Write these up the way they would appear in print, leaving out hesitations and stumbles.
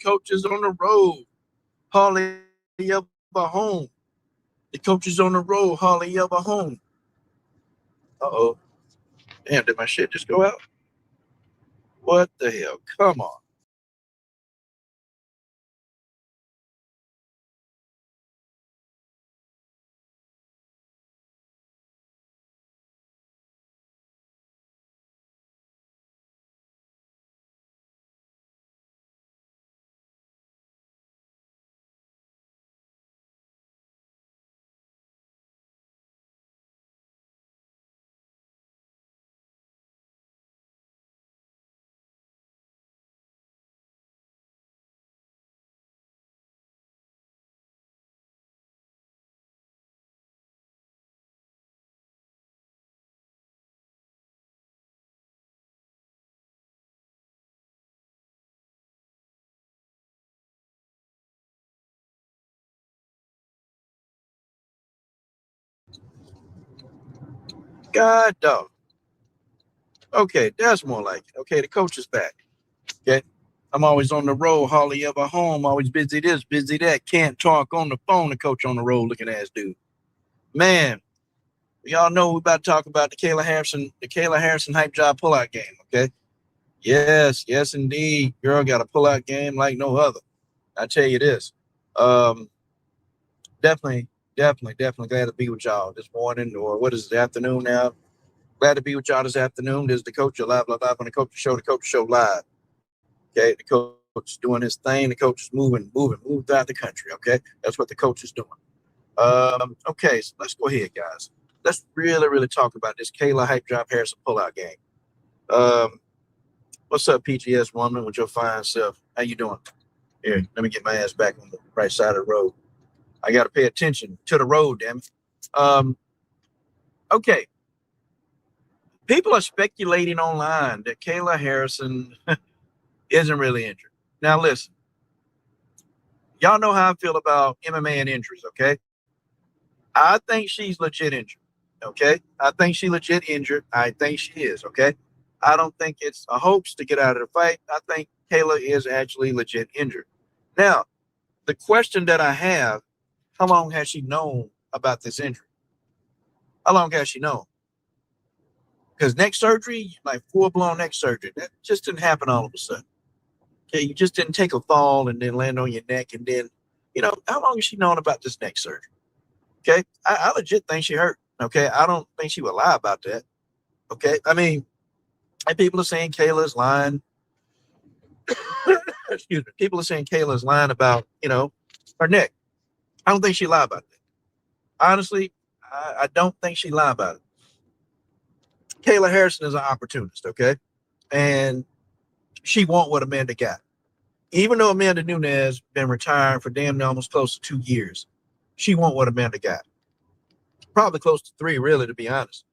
coach is on the road, hardly ever home. The coach is on the road, hardly ever home. Uh-oh. Damn, did my shit just go out? What the hell? Come on. God dog. Okay, that's more like it. Okay, the coach is back. Okay. I'm always on the road, hardly ever home, always busy this, busy that. Can't talk on the phone, the coach on the road looking ass dude. Man, y'all know we about to talk about the Kayla Harrison hype job pullout game, okay? Yes, indeed. Girl got a pullout game like no other. I tell you this. Um, definitely glad to be with y'all this morning, or what is it, afternoon now? Glad to be with y'all this afternoon. This is the coach live on the coach show, live. Okay, the coach is doing his thing. The coach is moving throughout the country. Okay, that's what the coach is doing. Okay, so let's go ahead, guys. Let's really talk about this Kayla Hype Job Harrison pullout game. Um, what's up, PGS woman, with your fine self? How you doing? Here, let me get my ass back on the right side of the road. I got to pay attention to the road, damn it. Okay. People are speculating online that Kayla Harrison isn't really injured. Now, listen, y'all know how I feel about MMA and injuries, okay? I think she's legit injured, okay? I think she legit injured. I think she is, okay? I don't think it's a hoax to get out of the fight. I think Kayla is actually legit injured. Now, the question that I have, how long has she known about this injury? How long has she known? Because neck surgery, like full-blown neck surgery, that just didn't happen all of a sudden. Okay, you just didn't take a fall and then land on your neck and then, how long has she known about this neck surgery? Okay, I legit think she hurt. Okay, I don't think she would lie about that. Okay, I mean, and people are saying Kayla's lying. Excuse me. People are saying Kayla's lying about, her neck. I don't think she lied about that. Honestly, I don't think she lied about it. Kayla Harrison is an opportunist, okay? And she want what Amanda got. Even though Amanda Nunes been retired for damn near almost close to 2 years, she want what Amanda got. Probably close to 3, really, to be honest.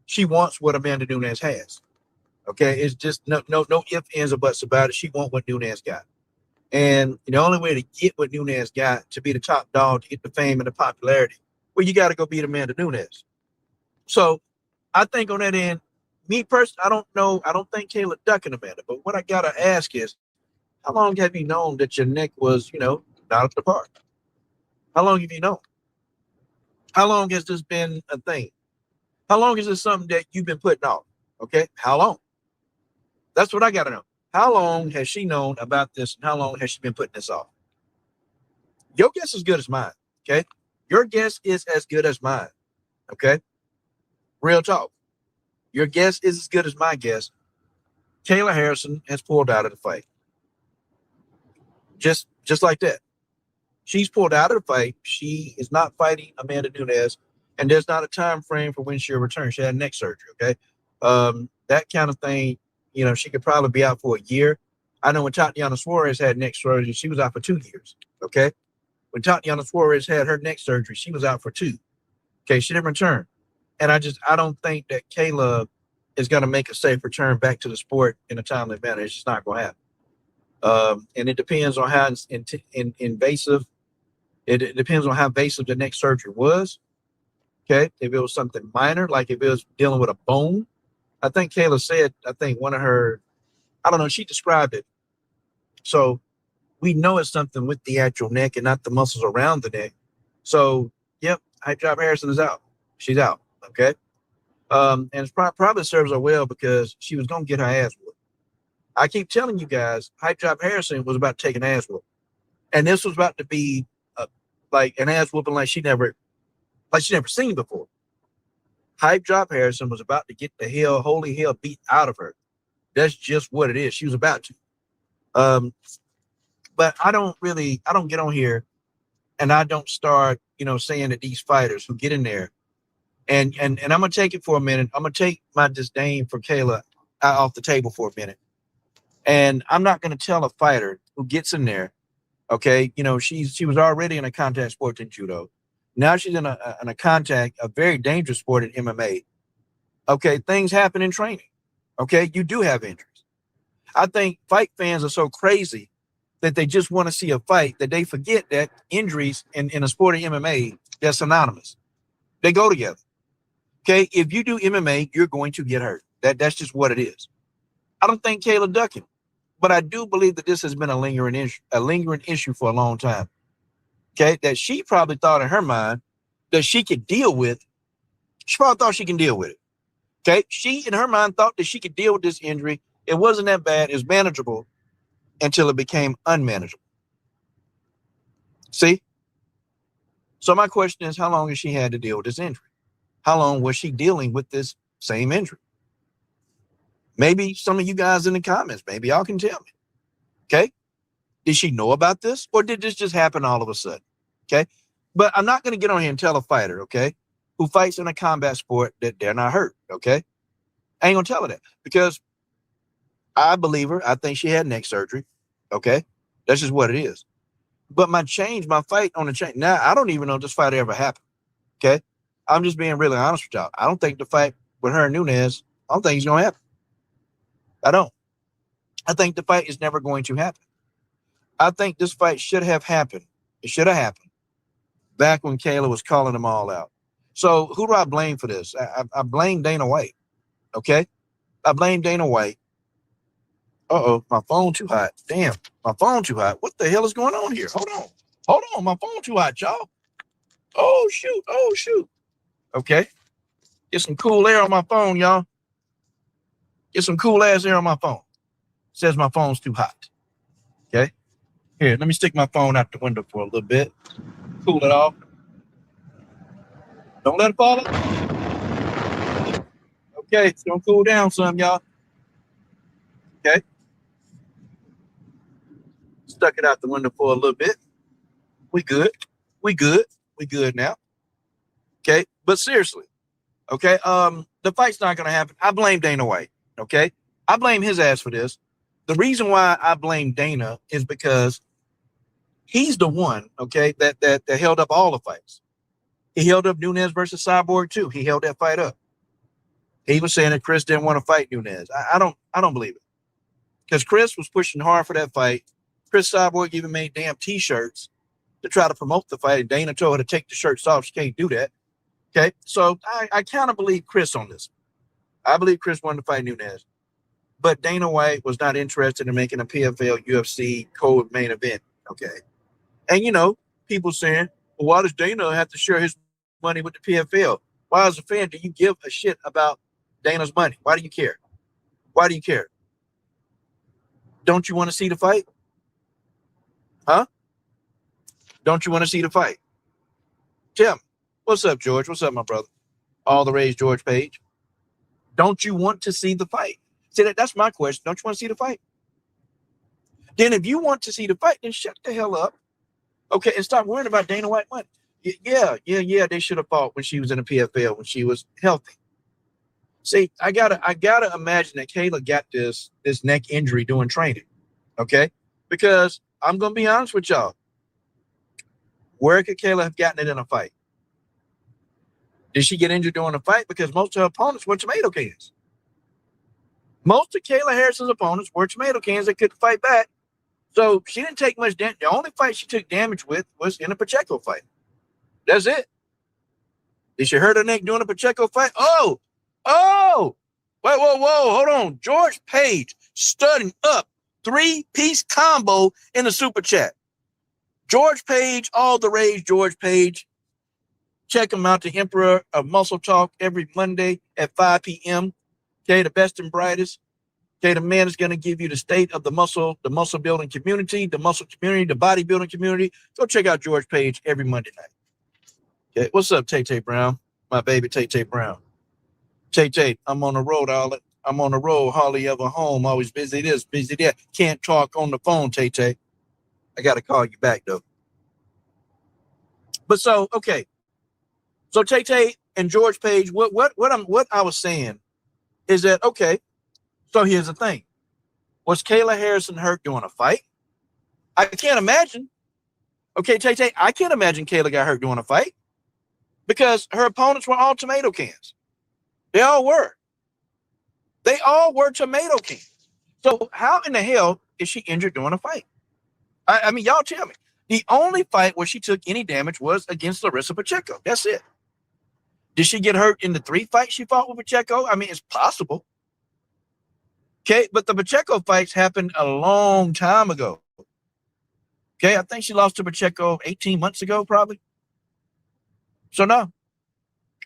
She wants what Amanda Nunes has. Okay, it's just no ifs, ands, or buts about it. She want what Nunes got. And the only way to get what Nunes got, to be the top dog, to get the fame and the popularity, well, you got to go beat Amanda Nunes. So I think on that end, me personally, I don't know. I don't think Kayla ducking Amanda. But what I got to ask is, how long have you known that your neck was, not up to par? How long have you known? How long has this been a thing? How long is this something that you've been putting off? Okay, how long? That's what I got to know. How long has she known about this, and how long has she been putting this off? Your guess is as good as mine, okay? Your guess is as good as mine, okay? Real talk. Your guess is as good as my guess. Kayla Harrison has pulled out of the fight. Just like that. She's pulled out of the fight. She is not fighting Amanda Nunes, and there's not a time frame for when she'll return. She had neck surgery, okay? That kind of thing, she could probably be out for a year. I know when Tatiana Suarez had neck surgery, she was out for 2 years, okay? When Tatiana Suarez had her neck surgery, she was out for 2. Okay, she didn't return. And I don't think that Kayla is going to make a safe return back to the sport in a timely manner. It's just not going to happen. And it depends on how invasive. It depends on how invasive the neck surgery was. Okay, if it was something minor, like if it was dealing with a bone, I think Kayla said, one of her, I don't know, she described it. So we know it's something with the actual neck and not the muscles around the neck. So, yep, Hype Job Harrison is out. She's out. Okay. And it probably serves her well because she was going to get her ass whooped. I keep telling you guys, Hype Job Harrison was about to take an ass whooping. And this was about to be like an ass whooping like she never seen before. Hype Job Harrison was about to get the holy hell beat out of her. That's just what it is. She was about to. But I don't get on here and I don't start, saying that these fighters who get in there and I'm going to take it for a minute. I'm going to take my disdain for Kayla off the table for a minute. And I'm not going to tell a fighter who gets in there, okay, she was already in a contact sport in judo. Now she's in a very dangerous sport in MMA. Okay, things happen in training. Okay, you do have injuries. I think fight fans are so crazy that they just want to see a fight that they forget that injuries in a sport of MMA, they're synonymous. They go together. Okay, if you do MMA, you're going to get hurt. That's just what it is. I don't think Kayla ducking, but I do believe that this has been a lingering issue for a long time. Okay, that she probably thought in her mind that she could deal with. She probably thought she can deal with it. Okay, she in her mind thought that she could deal with this injury. It wasn't that bad. It was manageable until it became unmanageable. See? So my question is, how long has she had to deal with this injury? How long was she dealing with this same injury? Maybe some of you guys in the comments, maybe y'all can tell me. Okay? Did she know about this, or did this just happen all of a sudden? Okay? But I'm not going to get on here and tell a fighter, okay, who fights in a combat sport that they're not hurt, okay? I ain't going to tell her that because I believe her. I think she had neck surgery, okay? That's just what it is. But my fight on the change, now I don't even know if this fight ever happened, okay? I'm just being really honest with y'all. I don't think the fight with her and Nunes, I don't think it's going to happen. I don't. I think the fight is never going to happen. I think this fight should have happened. It should have happened back when Kayla was calling them all out. So who do I blame for this? I blame Dana White, okay? I blame Dana White. Uh-oh, my phone too hot. Damn, my phone too hot. What the hell is going on here? Hold on, my phone too hot, y'all. Oh, shoot. Okay, get some cool air on my phone, y'all. Get some cool ass air on my phone. It says my phone's too hot. Okay, here, let me stick my phone out the window for a little bit. Cool it off. Don't let it fall up. Okay, it's gonna cool down some, y'all. Okay. Stuck it out the window for a little bit. We good now. Okay, but seriously, okay, the fight's not gonna happen. I blame Dana White. Okay, I blame his ass for this. The reason why I blame Dana is because he's the one, okay, that held up all the fights. He held up Nunes versus Cyborg too. He held that fight up. He was saying that Chris didn't want to fight Nunes. I don't believe it, because Chris was pushing hard for that fight. Chris Cyborg even made damn T-shirts to try to promote the fight. Dana told her to take the shirts off. She can't do that. Okay, so I kind of believe Chris on this. I believe Chris wanted to fight Nunes, but Dana White was not interested in making a PFL UFC co-main event. Okay, and people saying, well, why does Dana have to share his money with the PFL? Why, as a fan, do you give a shit about Dana's money? Why do you care? Why do you care? Don't you want to see the fight? Huh? Don't you want to see the fight? Tell me. What's up, George? What's up, my brother? All the Rage George page. Don't you want to see the fight? See, that's my question. Don't you want to see the fight? Then if you want to see the fight, then shut the hell up. Okay, and stop worrying about Dana White money. Yeah. They should have fought when she was in the PFL, when she was healthy. See, I gotta imagine that Kayla got this neck injury doing training. Okay? Because I'm gonna be honest with y'all. Where could Kayla have gotten it in a fight? Did she get injured during a fight? Because most of her opponents were tomato cans. Most of Kayla Harrison's opponents were tomato cans that couldn't fight back. So she didn't take much damage. The only fight she took damage with was in a Pacheco fight. That's it. Did she hurt her neck during a Pacheco fight? Oh, wait, whoa, hold on. George Page studying up 3-piece combo in the super chat. George Page, all the rage, George Page. Check him out, the Emperor of Muscle Talk, every Monday at 5 p.m. Okay, the best and brightest. Okay, the man is going to give you the state of the muscle building community, the bodybuilding community. Go check out George Page every Monday night. Okay, what's up, Tay Brown? My baby Tay Brown. Tay, I'm on the road, Ailin. I'm on the road, hardly ever home, always busy this, busy that. Can't talk on the phone, Tay. I got to call you back, though. But so, okay. So Tay and George Page, what I was saying is that, okay, so here's the thing. Was Kayla Harrison hurt during a fight? I can't imagine. Okay, Tay, I can't imagine Kayla got hurt during a fight because her opponents were all tomato cans. They all were. They all were tomato cans. So how in the hell is she injured during a fight? I mean, y'all tell me. The only fight where she took any damage was against Larissa Pacheco. That's it. Did she get hurt in the 3 fights she fought with Pacheco? I mean, it's possible. Okay, but the Pacheco fights happened a long time ago. Okay, I think she lost to Pacheco 18 months ago, probably. So no.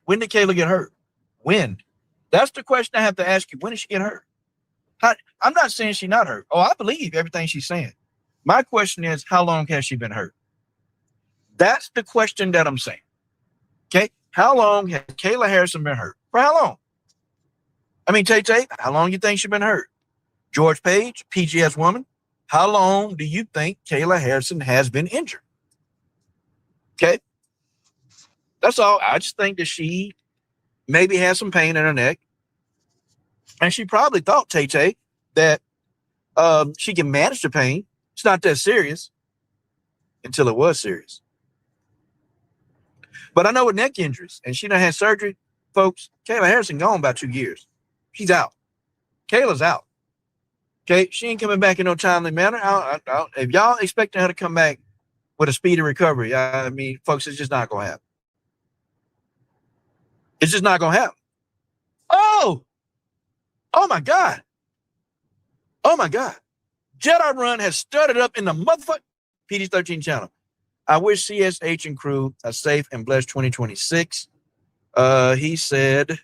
When did Kayla get hurt? When? That's the question I have to ask you. When did she get hurt? I'm not saying she's not hurt. Oh, I believe everything she's saying. My question is, how long has she been hurt? That's the question that I'm saying. Okay, how long has Kayla Harrison been hurt? For how long? I mean, Tay, how long do you think she's been hurt? George Page, PGS woman, how long do you think Kayla Harrison has been injured? Okay, that's all. I just think that she maybe has some pain in her neck, and she probably thought, Tay, that she can manage the pain. It's not that serious until it was serious. But I know with neck injuries, and she done had surgery, folks, Kayla Harrison gone about 2 years. She's out. Kayla's out. Okay, she ain't coming back in no timely manner. If y'all expecting her to come back with a speedy recovery, I mean, folks, it's just not going to happen. It's just not going to happen. Oh my God. Oh my God. Jedi Run has started up in the motherfucker PG-13 channel. I wish CSH and crew a safe and blessed 2026. He said,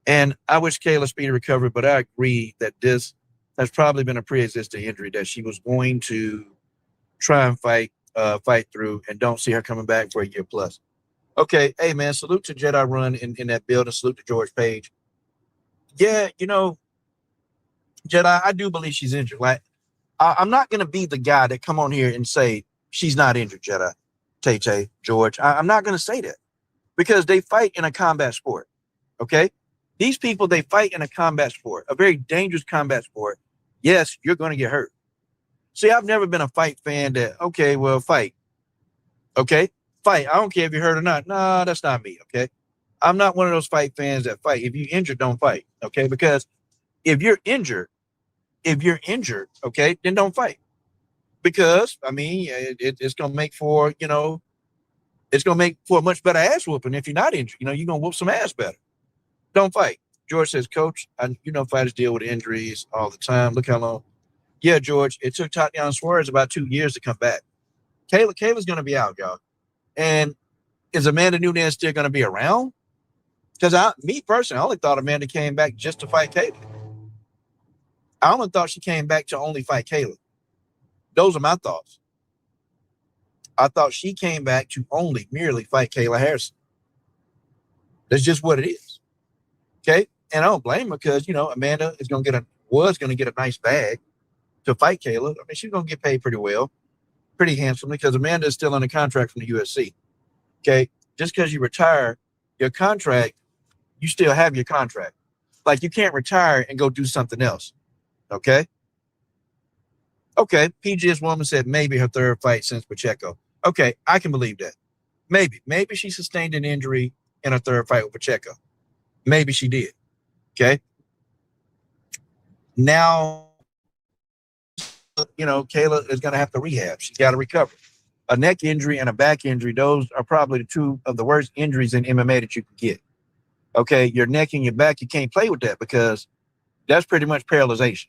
and I wish Kayla speedy recovery, but I agree that this has probably been a pre-existing injury that she was going to try and fight through, and don't see her coming back for a year plus. Okay, hey man, salute to Jedi Run in that building. Salute to George Page. Yeah, you know, Jedi, I do believe she's injured. Like, I'm not going to be the guy that come on here and say she's not injured, Jedi, Tay, George. I'm not going to say that because they fight in a combat sport, okay? These people, they fight in a combat sport, a very dangerous combat sport. Yes, you're going to get hurt. See, I've never been a fight fan that, okay, well, fight. Okay? Fight. I don't care if you're hurt or not. No, that's not me, okay? I'm not one of those fight fans that fight. If you're injured, don't fight, okay? Because if you're injured, okay, then don't fight. Because, I mean, it's going to make for, you know, it's going to make for a much better ass whooping if you're not injured. You know, you're going to whoop some ass better. Don't fight. George says, Coach, you know, fighters deal with injuries all the time. Look how long. Yeah, George, it took Tatiana Suarez about 2 years to come back. Kayla's going to be out, y'all. And is Amanda Nunes still going to be around? Because me personally, I only thought Amanda came back just to fight Kayla. I only thought she came back to only fight Kayla. Those are my thoughts. I thought she came back to merely fight Kayla Harrison. That's just what it is. Okay? And I don't blame her because, you know, Amanda was going to get a nice bag to fight Kayla. I mean, she's going to get paid pretty well, pretty handsomely, because Amanda is still under contract from the UFC. Okay? Just because you retire your contract, you still have your contract. Like, you can't retire and go do something else. Okay? Okay, PGS woman said maybe her third fight since Pacheco. Okay, I can believe that. Maybe she sustained an injury in her third fight with Pacheco. Maybe she did. Okay? Now, you know, Kayla is going to have to rehab. She's got to recover. A neck injury and a back injury, those are probably the two of the worst injuries in MMA that you can get. Okay, your neck and your back, you can't play with that because that's pretty much paralyzation.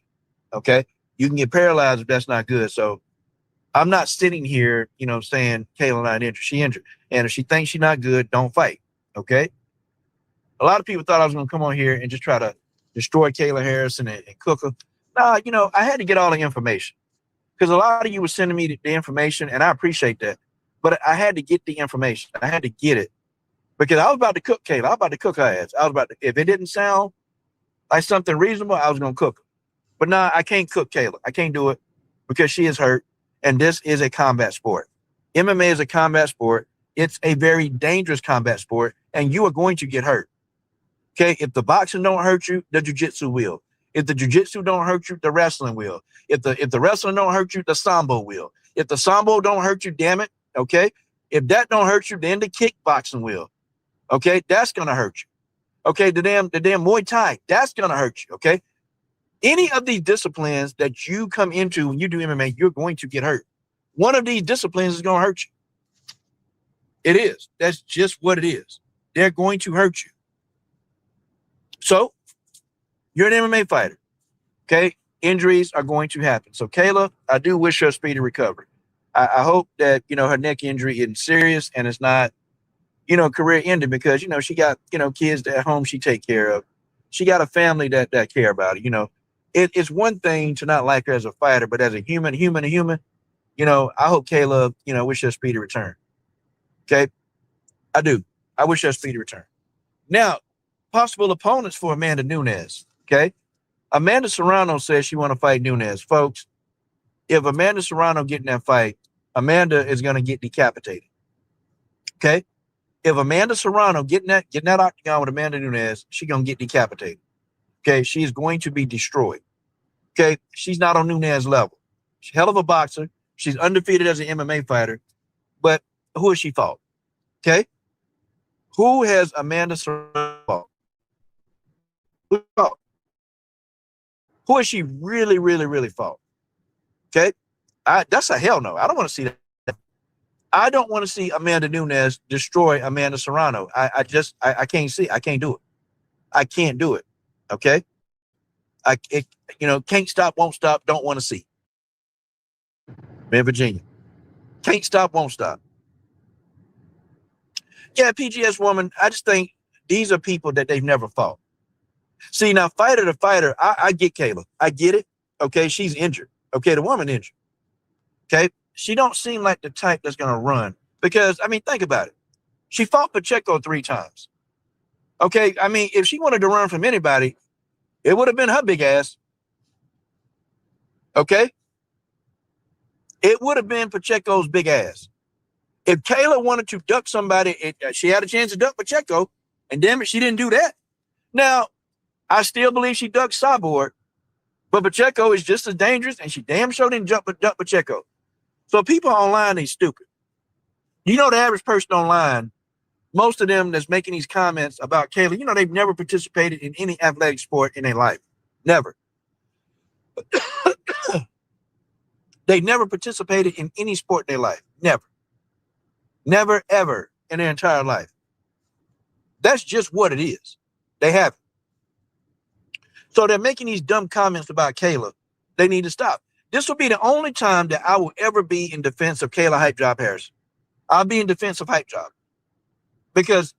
Okay, You can get paralyzed if that's not good. So I'm not sitting here, saying Kayla not injured. She injured. And if she thinks she's not good, don't fight. Okay. A lot of people thought I was going to come on here and just try to destroy Kayla Harrison and cook her. Nah, I had to get all the information because a lot of you were sending me the information, and I appreciate that. But I had to get the information. I had to get it because I was about to cook Kayla. I was about to cook her ass. If it didn't sound like something reasonable, I was going to cook her. But nah, I can't cook Kayla. I can't do it because she is hurt, and this is a combat sport. MMA is a combat sport. It's a very dangerous combat sport, and you are going to get hurt. Okay, if the boxing don't hurt you, the jiu-jitsu will. If the jiu-jitsu don't hurt you, the wrestling will. If the wrestling don't hurt you, the sambo will. If the sambo don't hurt you, damn it, okay? If that don't hurt you, then the kickboxing will. Okay, that's gonna hurt you. Okay, the damn Muay Thai, that's gonna hurt you. Okay, any of these disciplines that you come into when you do MMA, you're going to get hurt. One of these disciplines is gonna hurt you. It is. That's just what it is. They're going to hurt you. So you're an MMA fighter. Okay, injuries are going to happen. So Kayla, I do wish her a speedy recovery. I hope that her neck injury isn't serious and it's not career ending because she got kids at home she take care of. She got a family that care about her. It's one thing to not like her as a fighter, but as a human, I hope Kayla wish her a speedy return. Okay, I do. I wish her a speedy return. Now, possible opponents for Amanda Nunes. Okay, Amanda Serrano says she want to fight Nunes, folks. If Amanda Serrano get in that fight, Amanda is going to get decapitated. Okay, if Amanda Serrano getting that octagon with Amanda Nunes, she's going to get decapitated. Okay, she's going to be destroyed. Okay, she's not on Nunes level. She's a hell of a boxer. She's undefeated as an MMA fighter, but who has she fought? Okay, who has Amanda Serrano fought? Who has she really, really, really fought? Okay, that's a hell no. I don't want to see that. I don't want to see Amanda Nunes destroy Amanda Serrano. I can't see. I can't do it. I can't do it. Okay. Can't stop, won't stop, don't want to see. In Virginia. Can't stop, won't stop. Yeah, PGS woman, I just think these are people that they've never fought. See, now fighter to fighter, I get Kayla. I get it. Okay, she's injured. Okay, the woman injured. Okay, she don't seem like the type that's going to run because, think about it. She fought Pacheco 3 times. Okay, if she wanted to run from anybody, it would have been her big ass. Okay, it would have been Pacheco's big ass. If Kayla wanted to duck somebody, she had a chance to duck Pacheco, and damn it, she didn't do that. Now, I still believe she ducked Cyborg, but Pacheco is just as dangerous, and she damn sure didn't duck Pacheco. So people online, they stupid. The average person online, most of them that's making these comments about Kayla, they've never participated in any athletic sport in their life. Never. They never participated in any sport in their life. Never. Never, ever in their entire life. That's just what it is. They haven't. So they're making these dumb comments about Kayla. They need to stop. This will be the only time that I will ever be in defense of Kayla Hype Job Harrison. I'll be in defense of Hype Job. Because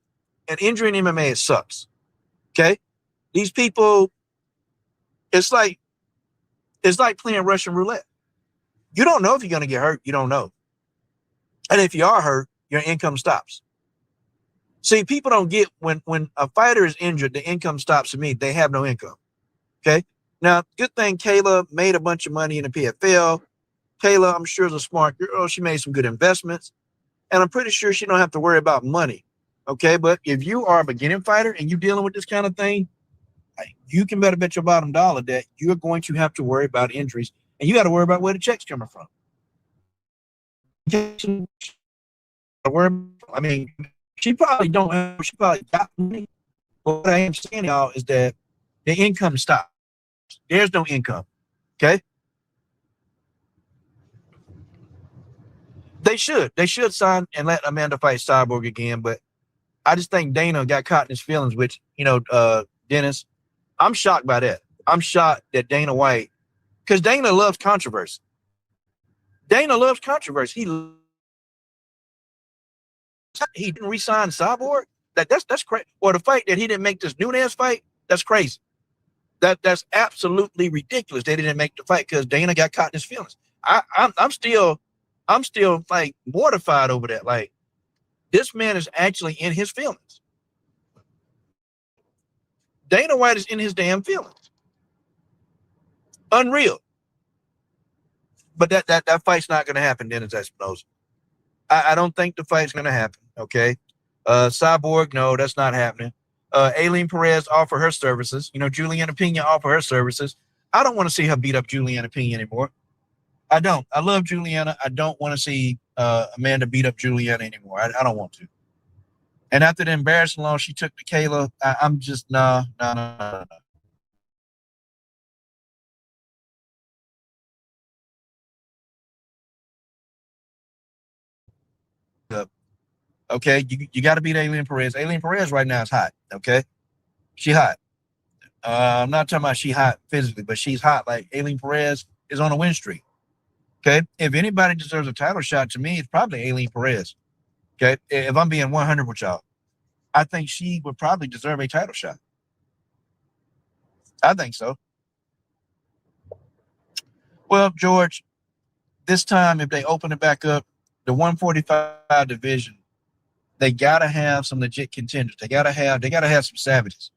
an injury in MMA, it sucks. Okay? These people, it's like playing Russian roulette. You don't know if you're going to get hurt. You don't know. And if you are hurt, your income stops. See, people don't get when a fighter is injured, the income stops to me. They have no income. Okay? Now, good thing Kayla made a bunch of money in the PFL. Kayla, I'm sure, is a smart girl. She made some good investments. And I'm pretty sure she don't have to worry about money. Okay? But if you are a beginning fighter and you're dealing with this kind of thing, you can better bet your bottom dollar that you're going to have to worry about injuries. And you got to worry about where the check's coming from. She probably don't have, she probably got money. But what I am saying, y'all, is that the income stops. There's no income. Okay? They should sign and let Amanda fight Cyborg again, but I just think Dana got caught in his feelings, which, Dennis, I'm shocked by that. I'm shocked that Dana White because Dana loves controversy. Dana loves controversy. He didn't resign Cyborg. That's crazy. Or the fight that he didn't make this Nunes fight. That's crazy. That's absolutely ridiculous. They didn't make the fight because Dana got caught in his feelings. I'm still like mortified over that. Like, this man is actually in his feelings. Dana White is in his damn feelings. Unreal. But that fight's not going to happen, Dennis Espinosa. I don't think the fight's going to happen. Okay. Cyborg, no, that's not happening. Ailin Perez offer her services. You know, Juliana Pena offer her services. I don't want to see her beat up Juliana Pena anymore. I don't. I love Juliana. I don't want to see Amanda beat up Juliana anymore. I don't want to. And after the embarrassing loss she took to Kayla, I'm just no. Okay, you got to beat Ailin Perez. Ailin Perez right now is hot. Okay, she hot. I'm not talking about she hot physically, but she's hot. Like, Ailin Perez is on a win streak. Okay, if anybody deserves a title shot, to me, it's probably Ailin Perez. Okay, if I'm being 100 with y'all, I think she would probably deserve a title shot. I think so. Well, George, this time if they open it back up, the 145 division, they gotta have some legit contenders. They gotta have some savages.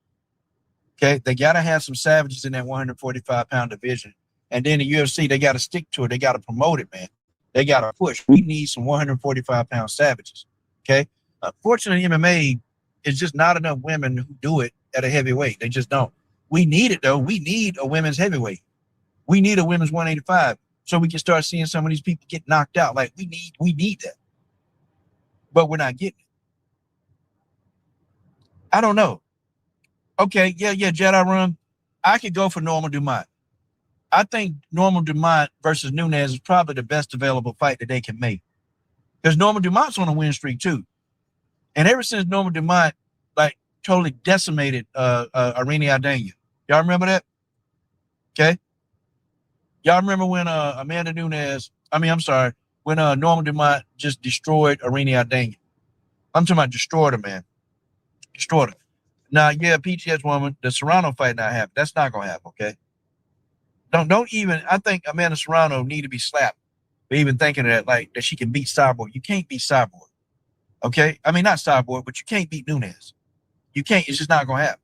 Okay, they gotta have some savages in that 145-pound division. And then the UFC, they gotta stick to it. They gotta promote it, man. They gotta push. We need some 145-pound savages. Okay. Unfortunately, MMA is just not enough women who do it at a heavyweight. They just don't. We need it though. We need a women's heavyweight. We need a women's 185 so we can start seeing some of these people get knocked out. Like, we need that. But we're not getting it. I don't know. Okay, yeah, Jedi Run. I could go for Norma Dumont. I think Norma Dumont versus Nunes is probably the best available fight that they can make. Because Norma Dumont's on a win streak too. And ever since Norma Dumont, like, totally decimated Irene Aldana. Y'all remember that? Okay. Y'all remember when when Norma Dumont just destroyed Irene Aldana. I'm talking about destroyed her, man. Destroyed her. Now, yeah, PTS woman, the Serrano fight not happen. That's not gonna happen, okay? Don't even. I think Amanda Serrano need to be slapped for even thinking of that, like, that she can beat Cyborg. You can't beat Cyborg, okay? I mean, not Cyborg, but you can't beat Nunes. You can't. It's just not gonna happen.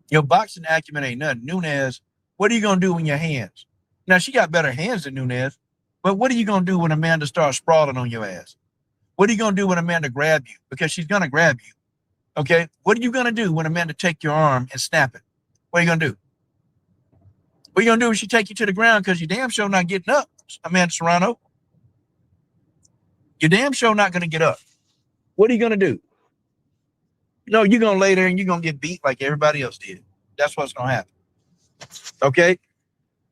Your boxing acumen ain't nothing. Nunes, what are you gonna do in your hands? Now, she got better hands than Nunes, but what are you gonna do when Amanda starts sprawling on your ass? What are you gonna do when Amanda grab you? Because she's gonna grab you. Okay, what are you gonna do when Amanda take your arm and snap it? What are you gonna do? What are you gonna do when she take you to the ground? Because you damn sure not getting up, Amanda Serrano. You're damn sure not gonna get up. What are you gonna do? No, you're gonna lay there and you're gonna get beat like everybody else did. That's what's gonna happen. Okay?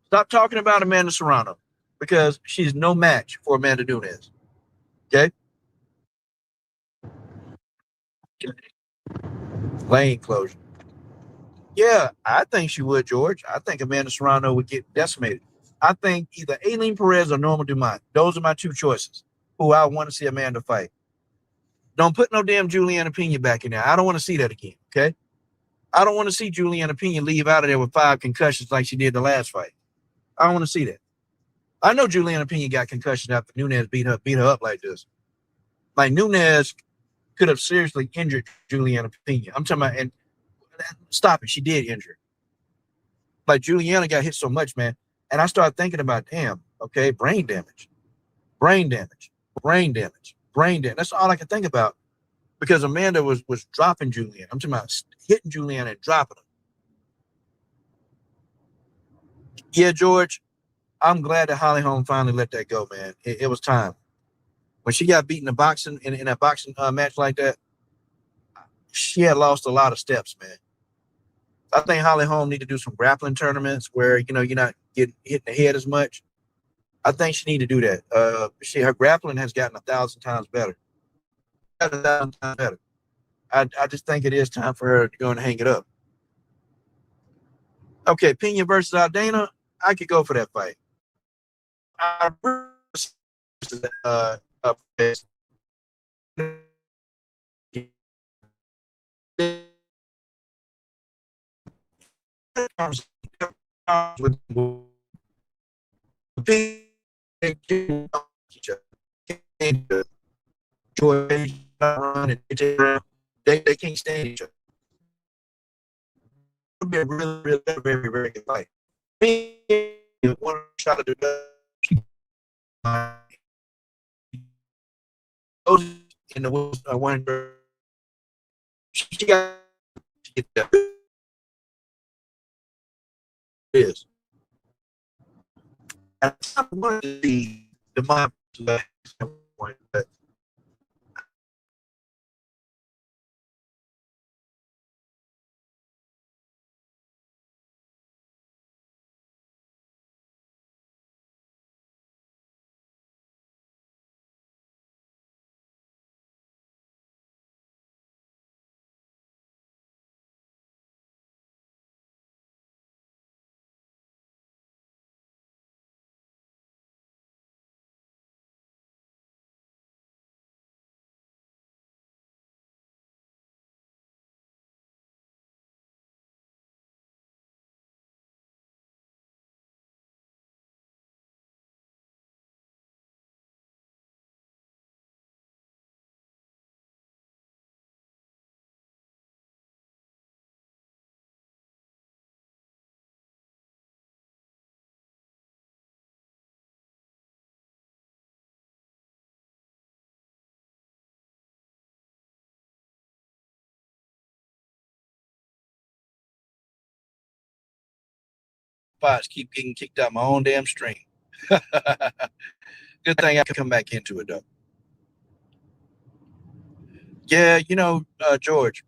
Stop talking about Amanda Serrano because she's no match for Amanda Nunes. Okay? Lane closure. Yeah, I think she would, George. I think Amanda Serrano would get decimated. I think either Ailin Perez or Norma Dumont. Those are my two choices who I want to see Amanda fight. Don't put no damn Juliana Pena back in there. I don't want to see that again, okay? I don't want to see Juliana Pena leave out of there with 5 concussions like she did the last fight. I don't want to see that. I know Juliana Pena got concussions after Nunes beat her up like this. Like, Nunes could have seriously injured Juliana Pena. I'm talking about, and stop it, she did injure. Like, Juliana got hit so much, man. And I started thinking about, damn, okay, brain damage. That's all I can think about. Because Amanda was dropping Juliana. I'm talking about hitting Juliana and dropping her. Yeah, George, I'm glad that Holly Holm finally let that go, man. It was time. When she got beaten in a boxing match like that, she had lost a lot of steps, man. I think Holly Holm need to do some grappling tournaments where, you know, you're not getting hit in the head as much. I think she need to do that. Her grappling has gotten 1,000 times better. 1,000 times better. I just think it is time for her to go and hang it up. Okay, Pena versus Aldana. I could go for that fight. I Perez. They can't stand each other. It'll be a really, really, very, very good fight. One shot to do that. Those in the one she got to get that is. And I wanted to see the mind but spots keep getting kicked out my own damn stream. Good thing I can come back into it though. Yeah, George,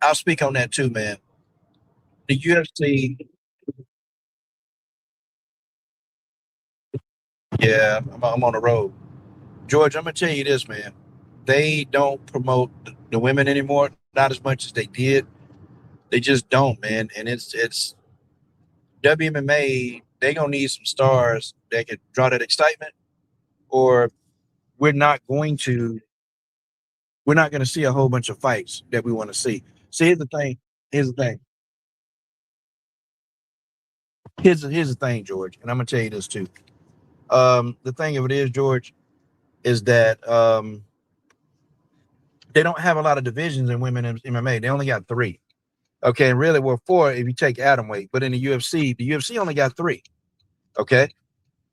I'll speak on that too, man. The UFC, yeah, I'm on the road. George, I'm gonna tell you this, man. They don't promote the women anymore, not as much as they did. They just don't, man. And it's WMMA. They gonna need some stars that can draw that excitement, or we're not going to we're not going to see a whole bunch of fights that we want to see. See, here's the thing. Here's the thing. Here's the thing, George, and I'm gonna tell you this too. The thing of it is, George, is that they don't have a lot of divisions in women in MMA. They only got three. Okay, and really, well, four if you take atom weight, but in the UFC only got three. Okay,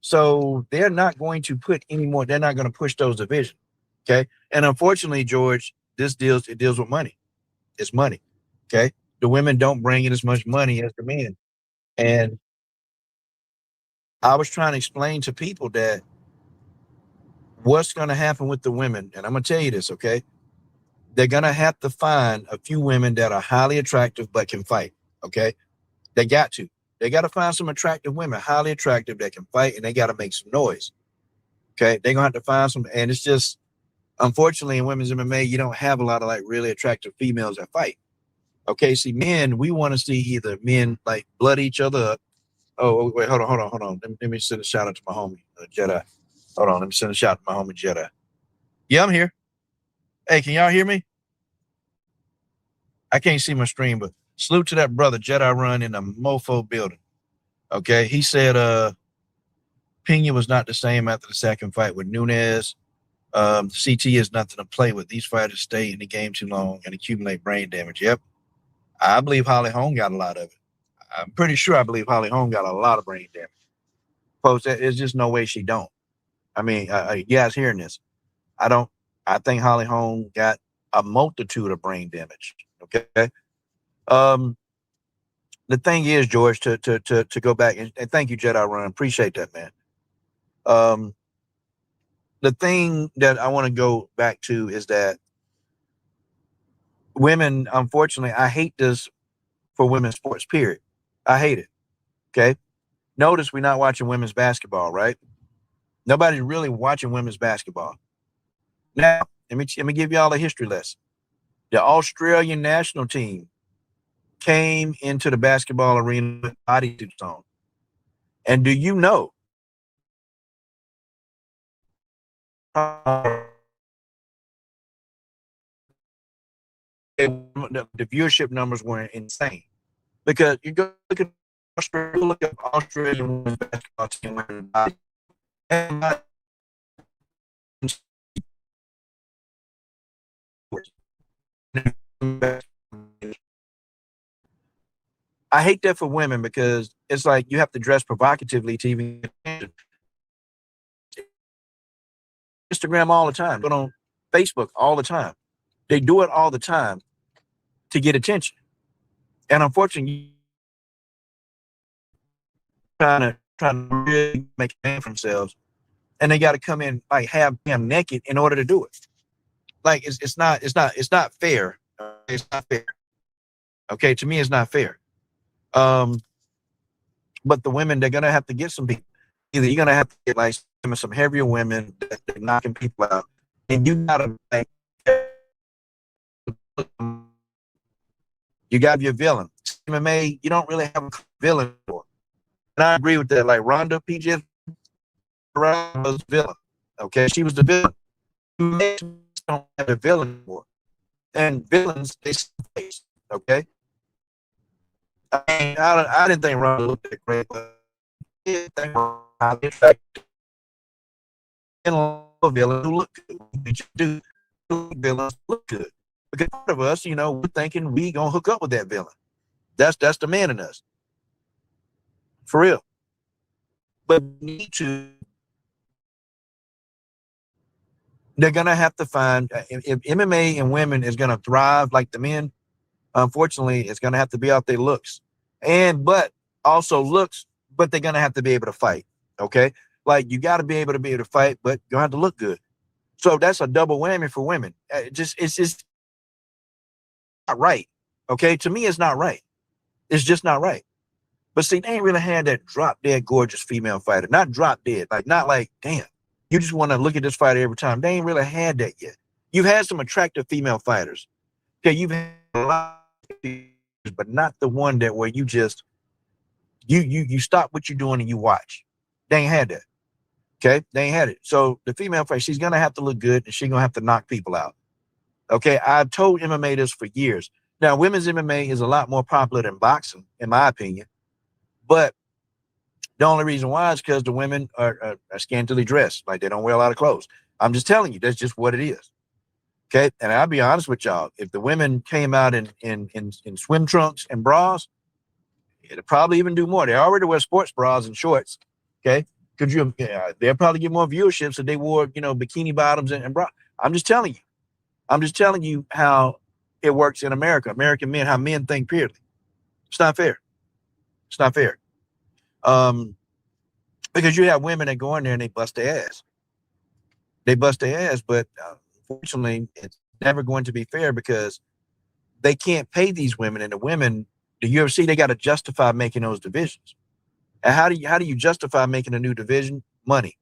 so they're not going to put any more. They're not going to push those divisions. Okay, and unfortunately, George, it deals with money. It's money. Okay, the women don't bring in as much money as the men, and I was trying to explain to people that what's going to happen with the women, and I'm going to tell you this, okay? They're going to have to find a few women that are highly attractive but can fight, okay? They got to. They got to find some attractive women, highly attractive that can fight, and they got to make some noise, okay? They're going to have to find some, and it's just, unfortunately, in women's MMA, you don't have a lot of like really attractive females that fight. Okay, see, men, we want to see either men like blood each other up. Oh, wait, hold on. Let me send a shout out to my homie, Jedi. Hold on, let me send a shout out to my homie, Jedi. Yeah, I'm here. Hey, can y'all hear me? I can't see my stream, but salute to that brother, Jedi Run in the Mofo building. Okay, he said Pena was not the same after the second fight with Nunes. CT is nothing to play with. These fighters stay in the game too long and accumulate brain damage. Yep. I believe Holly Holm got a lot of it. I'm pretty sure I believe Holly Holm got a lot of brain damage. Folks, there's just no way she don't. I mean, you guys hearing this? I think Holly Holm got a multitude of brain damage. Okay. Um, the thing is, George, to go back and thank you, Jedi Run. Appreciate that, man. The thing that I want to go back to is that women, unfortunately, I hate this for women's sports, period. I hate it. Okay. Notice we're not watching women's basketball, right? Nobody's really watching women's basketball. Now, let me give y'all a history lesson. The Australian national team came into the basketball arena with bodysuits on. And do you know the viewership numbers were insane? Because you go look at Australia, look at Australian women's basketball team, and I hate that for women because it's like you have to dress provocatively to even Instagram all the time, but on Facebook all the time. They do it all the time to get attention. And unfortunately, trying to really make a name for themselves, and they got to come in like half damn naked in order to do it. Like it's not fair. It's not fair. Okay, to me, it's not fair. But the women, they're gonna have to get some people. Either you're gonna have to get like some heavier women that are knocking people out, and you gotta like you got your villain. MMA, you don't really have a villain for. And I agree with that. Like Ronda PJ was the villain. Okay, she was the villain. You don't have a villain anymore. And villains, they face. Okay. I mean, I didn't think Ronda looked that great, but I did think Ronda, in fact, a villain who looked good. Villains look good. Because part of us, we're thinking we gonna hook up with that villain. That's the man in us. For real. But they're gonna have to find if MMA and women is gonna thrive like the men, unfortunately, it's gonna have to be off their looks. But also looks, but they're gonna have to be able to fight. Okay? Like you gotta be able to fight, but you have to look good. So that's a double whammy for women. It's just not right. Okay, to me, it's not right. It's just not right. But see, they ain't really had that drop dead gorgeous female fighter. Not drop dead, like not like damn. You just want to look at this fighter every time. They ain't really had that yet. You've had some attractive female fighters. Okay, you've had a lot, but not the one that where you just you stop what you're doing and you watch. They ain't had that. Okay, they ain't had it. So the female fighter, she's gonna have to look good and she's gonna have to knock people out. Okay, I've told MMA this for years. Now, women's MMA is a lot more popular than boxing, in my opinion. But the only reason why is because the women are scantily dressed, like they don't wear a lot of clothes. I'm just telling you, that's just what it is. Okay, and I'll be honest with y'all. If the women came out in swim trunks and bras, it'll probably even do more. They already wear sports bras and shorts. Okay, they'll probably get more viewerships if they wore bikini bottoms and bras. I'm just telling you. I'm just telling you how it works in America. American men, how men think purely. It's not fair. It's not fair. Because you have women that go in there and they bust their ass. They bust their ass, but unfortunately, it's never going to be fair because they can't pay these women. And the women, the UFC, they got to justify making those divisions. And how do you justify making a new division? Money.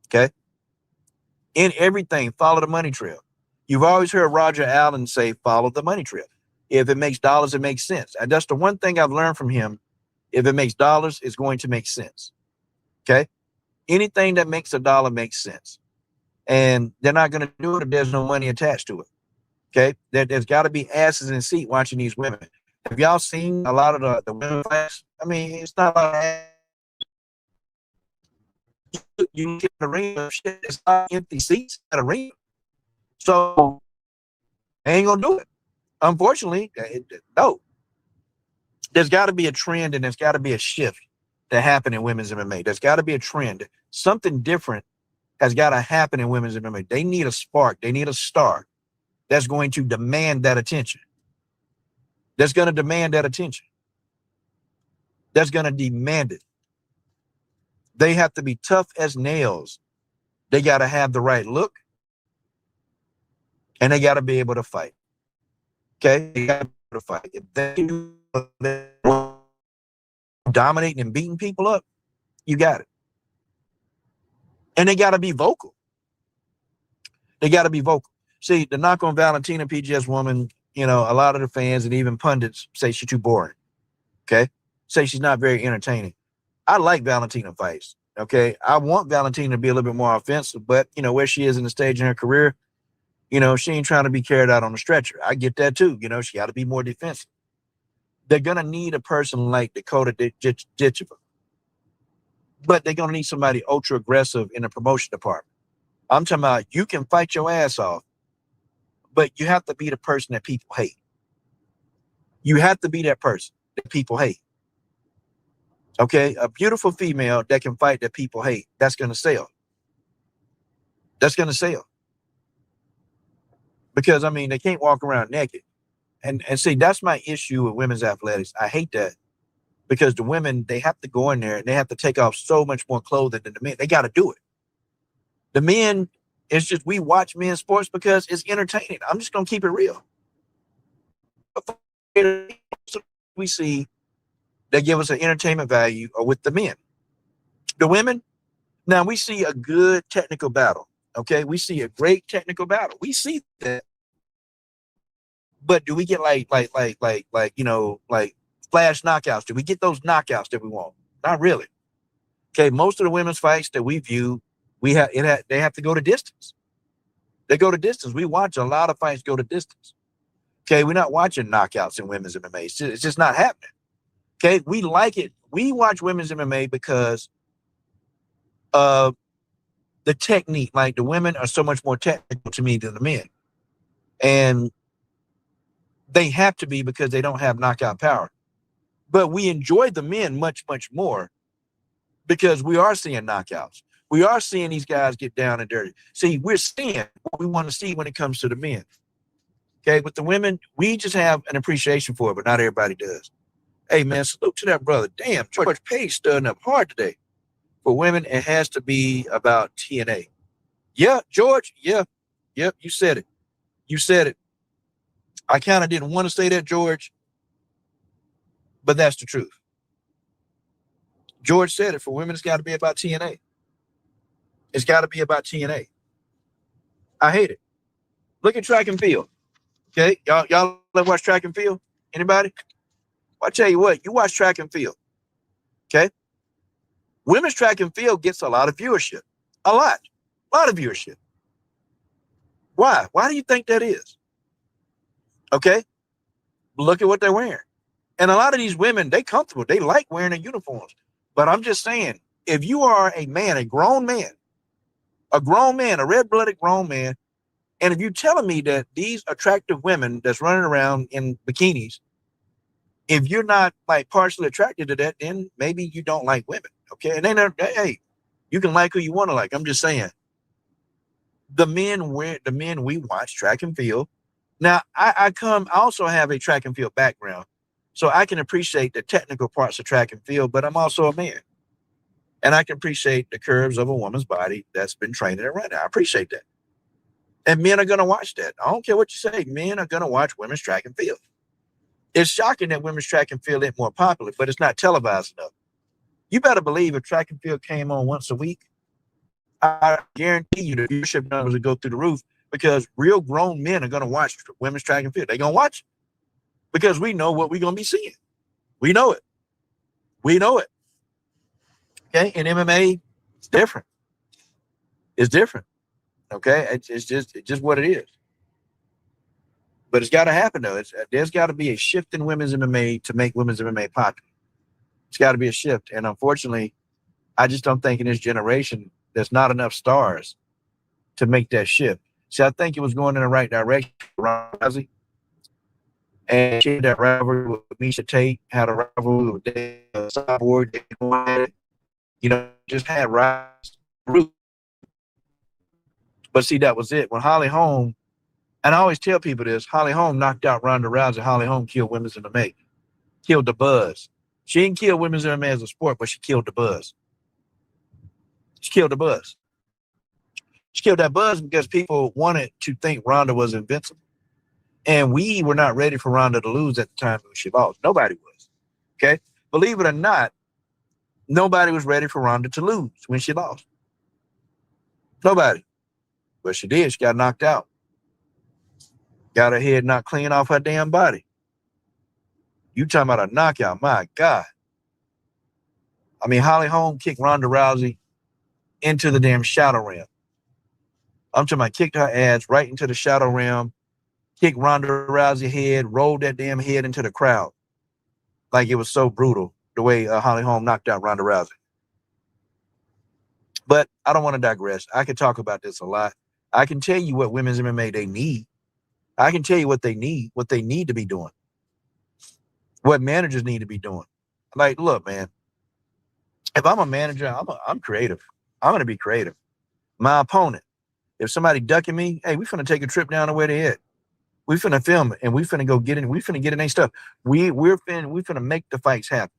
Okay. In everything, follow the money trail. You've always heard Roger Allen say, follow the money trail. If it makes dollars, it makes sense. And that's the one thing I've learned from him. If it makes dollars, it's going to make sense. Okay. Anything that makes a dollar makes sense. And they're not going to do it if there's no money attached to it. Okay. There's got to be asses in seat watching these women. Have y'all seen a lot of the women fights? I mean, it's not like you get the ring of shit. It's not empty seats at a ring. So they ain't gonna do it. Unfortunately, no. There's got to be a trend and there's got to be a shift to happen in women's MMA. There's got to be a trend. Something different has got to happen in women's MMA. They need a spark. They need a star that's going to demand that attention. That's going to demand that attention. That's going to demand it. They have to be tough as nails. They got to have the right look. And they got to be able to fight. Okay? They got to be able to fight. If they do dominating and beating people up, you got it. And they got to be vocal. They got to be vocal. See, the knock on Valentina PGS woman, a lot of the fans and even pundits say she's too boring. Okay? Say she's not very entertaining. I like Valentina fights. Okay. I want Valentina to be a little bit more offensive, but where she is in the stage in her career, she ain't trying to be carried out on the stretcher. I get that too. She got to be more defensive. They're going to need a person like Dakota Ditcheva, but they're going to need somebody ultra aggressive in the promotion department. I'm talking about you can fight your ass off, but you have to be the person that people hate. You have to be that person that people hate. Okay, a beautiful female that can fight that people hate, that's going to sell. That's going to sell. Because, they can't walk around naked. And see, that's my issue with women's athletics. I hate that because the women, they have to go in there and they have to take off so much more clothing than the men. They got to do it. The men, it's just we watch men's sports because it's entertaining. I'm just going to keep it real. We see that give us an entertainment value are with the men. The women, now we see a good technical battle. Okay, we see a great technical battle. We see that, but do we get like flash knockouts? Do we get those knockouts that we want? Not really. Okay, most of the women's fights that we view, they have to go to distance. They go to distance. We watch a lot of fights go to distance. Okay, we're not watching knockouts in women's MMA. It's just not happening. Okay, we like it. We watch women's MMA because of the technique. Like the women are so much more technical to me than the men. And they have to be because they don't have knockout power. But we enjoy the men much, much more because we are seeing knockouts. We are seeing these guys get down and dirty. See, we're seeing what we want to see when it comes to the men. Okay, with the women, we just have an appreciation for it, but not everybody does. Hey, man, salute to that brother. Damn, George Page studying up hard today. For women, it has to be about TNA. Yeah, George, yeah. Yep, you said it. You said it. I kind of didn't want to say that, George, but that's the truth. George said it. For women, it's got to be about TNA. It's got to be about TNA. I hate it. Look at track and field. Okay, y'all watch track and field? Anybody? Well, I tell you what, you watch track and field. Okay, women's track and field gets a lot of viewership. A lot of viewership. Why? Why do you think that is? Okay, look at what they're wearing. And a lot of these women, they comfortable. They like wearing their uniforms. But I'm just saying, if you are a man, a grown man, a red-blooded grown man, and if you're telling me that these attractive women that's running around in bikinis, if you're not like partially attracted to that, then maybe you don't like women. Okay. And then, hey, you can like who you want to like. I'm just saying the men we watch track and field. Now I also have a track and field background, so I can appreciate the technical parts of track and field, but I'm also a man and I can appreciate the curves of a woman's body that's been training and running. I appreciate that. And men are going to watch that. I don't care what you say. Men are going to watch women's track and field. It's shocking that women's track and field ain't more popular, but it's not televised enough. You better believe if track and field came on once a week, I guarantee you the viewership numbers would go through the roof because real grown men are going to watch women's track and field. They're going to watch it because we know what we're going to be seeing. We know it. We know it. Okay. In MMA, it's different. It's different. Okay. It's just what it is. But it's got to happen, though. There's got to be a shift in women's MMA to make women's MMA popular. It's got to be a shift. And unfortunately, I just don't think in this generation there's not enough stars to make that shift. See, I think it was going in the right direction for Rousey. And she had that rivalry with Misha Tate, had a rivalry with Cyborg. Just had rise. But see, that was it. When Holly Holm, and I always tell people this, Holly Holm knocked out Ronda Rousey. Holly Holm killed women's MMA. Killed the buzz. She didn't kill women's MMA as a sport, but she killed the buzz. She killed the buzz. She killed that buzz because people wanted to think Ronda was invincible. And we were not ready for Ronda to lose at the time when she lost. Nobody was. Okay? Believe it or not, nobody was ready for Ronda to lose when she lost. Nobody. But she did. She got knocked out. Got her head knocked clean off her damn body. You talking about a knockout, my God. I mean, Holly Holm kicked Ronda Rousey into the damn shadow realm. I'm talking about kicked her ass right into the shadow realm, kicked Ronda Rousey head, rolled that damn head into the crowd. Like it was so brutal the way Holly Holm knocked out Ronda Rousey. But I don't want to digress. I can talk about this a lot. I can tell you what women's MMA they need. I can tell you what they need to be doing, what managers need to be doing. Like, look, man, if I'm a manager, I'm creative. I'm going to be creative. My opponent, if somebody ducking me, hey, we finna take a trip down to where they at. We finna film it and we finna go get in. We finna get in their stuff. We finna make the fights happen.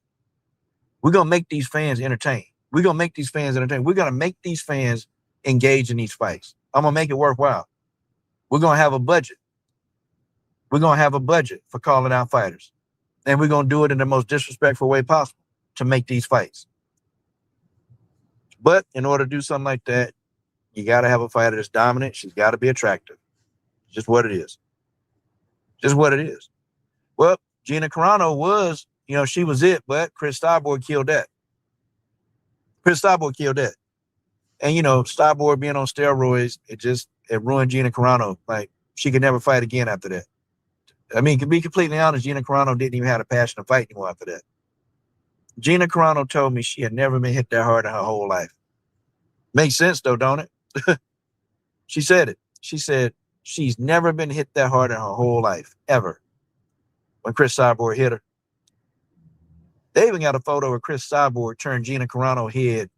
We're gonna make these fans entertained. We're gonna make these fans entertained. We're gonna make these fans engage in these fights. I'm gonna make it worthwhile. We're gonna have a budget. We're gonna have a budget for calling out fighters. And we're gonna do it in the most disrespectful way possible to make these fights. But in order to do something like that, you gotta have a fighter that's dominant. She's gotta be attractive. Just what it is. Just what it is. Well, Gina Carano was, she was it, but Chris Cyborg killed that. Chris Cyborg killed that. And, Cyborg being on steroids, it ruined Gina Carano. Like, she could never fight again after that. I mean, to be completely honest, Gina Carano didn't even have a passion to fight anymore after that. Gina Carano told me she had never been hit that hard in her whole life. Makes sense, though, don't it? She said it. She said she's never been hit that hard in her whole life, ever. When Chris Cyborg hit her. They even got a photo of Chris Cyborg turned Gina Carano's head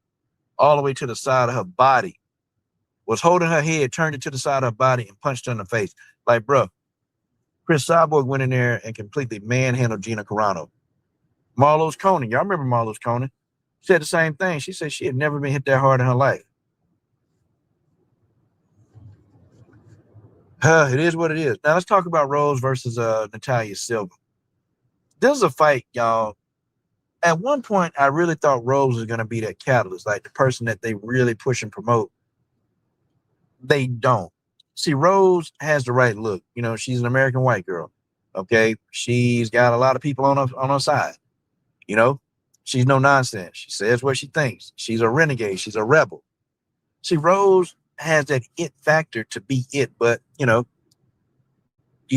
all the way to the side of her body. Was holding her head, turned it to the side of her body, and punched her in the face. Like, bro, Chris Cyborg went in there and completely manhandled Gina Carano. Marlos Conan, y'all remember Marlos Conan? Said the same thing. She said she had never been hit that hard in her life. It is what it is. Now let's talk about Rose versus Natalia Silva. This is a fight, y'all. At one point, I really thought Rose was going to be that catalyst, like the person that they really push and promote. They don't. See, Rose has the right look. She's an American white girl. Okay, she's got a lot of people on her side. She's no nonsense. She says what she thinks. She's a renegade. She's a rebel. See, Rose has that it factor to be it, but you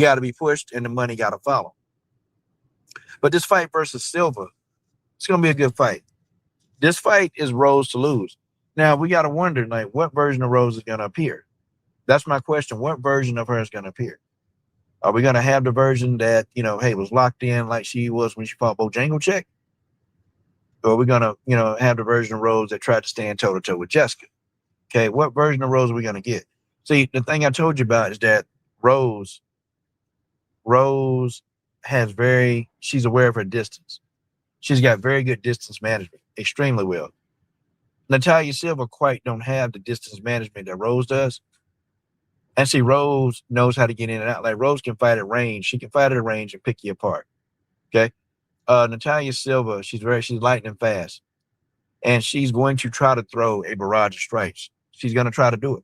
got to be pushed and the money got to follow. But this fight versus Silva, it's going to be a good fight. This fight is Rose to lose. Now, we got to wonder, like, what version of Rose is going to appear? That's my question. What version of her is going to appear? Are we going to have the version that, hey, was locked in like she was when she fought Bojangles? Or are we going to, have the version of Rose that tried to stand toe-to-toe with Jessica? Okay, what version of Rose are we going to get? See, the thing I told you about is that Rose she's aware of her distance. She's got very good distance management, extremely well. Natalia Silva quite don't have the distance management that Rose does. And see, Rose knows how to get in and out. Like Rose can fight at range. She can fight at a range and pick you apart. Okay. Natalia Silva, she's lightning fast. And she's going to try to throw a barrage of strikes. She's going to try to do it.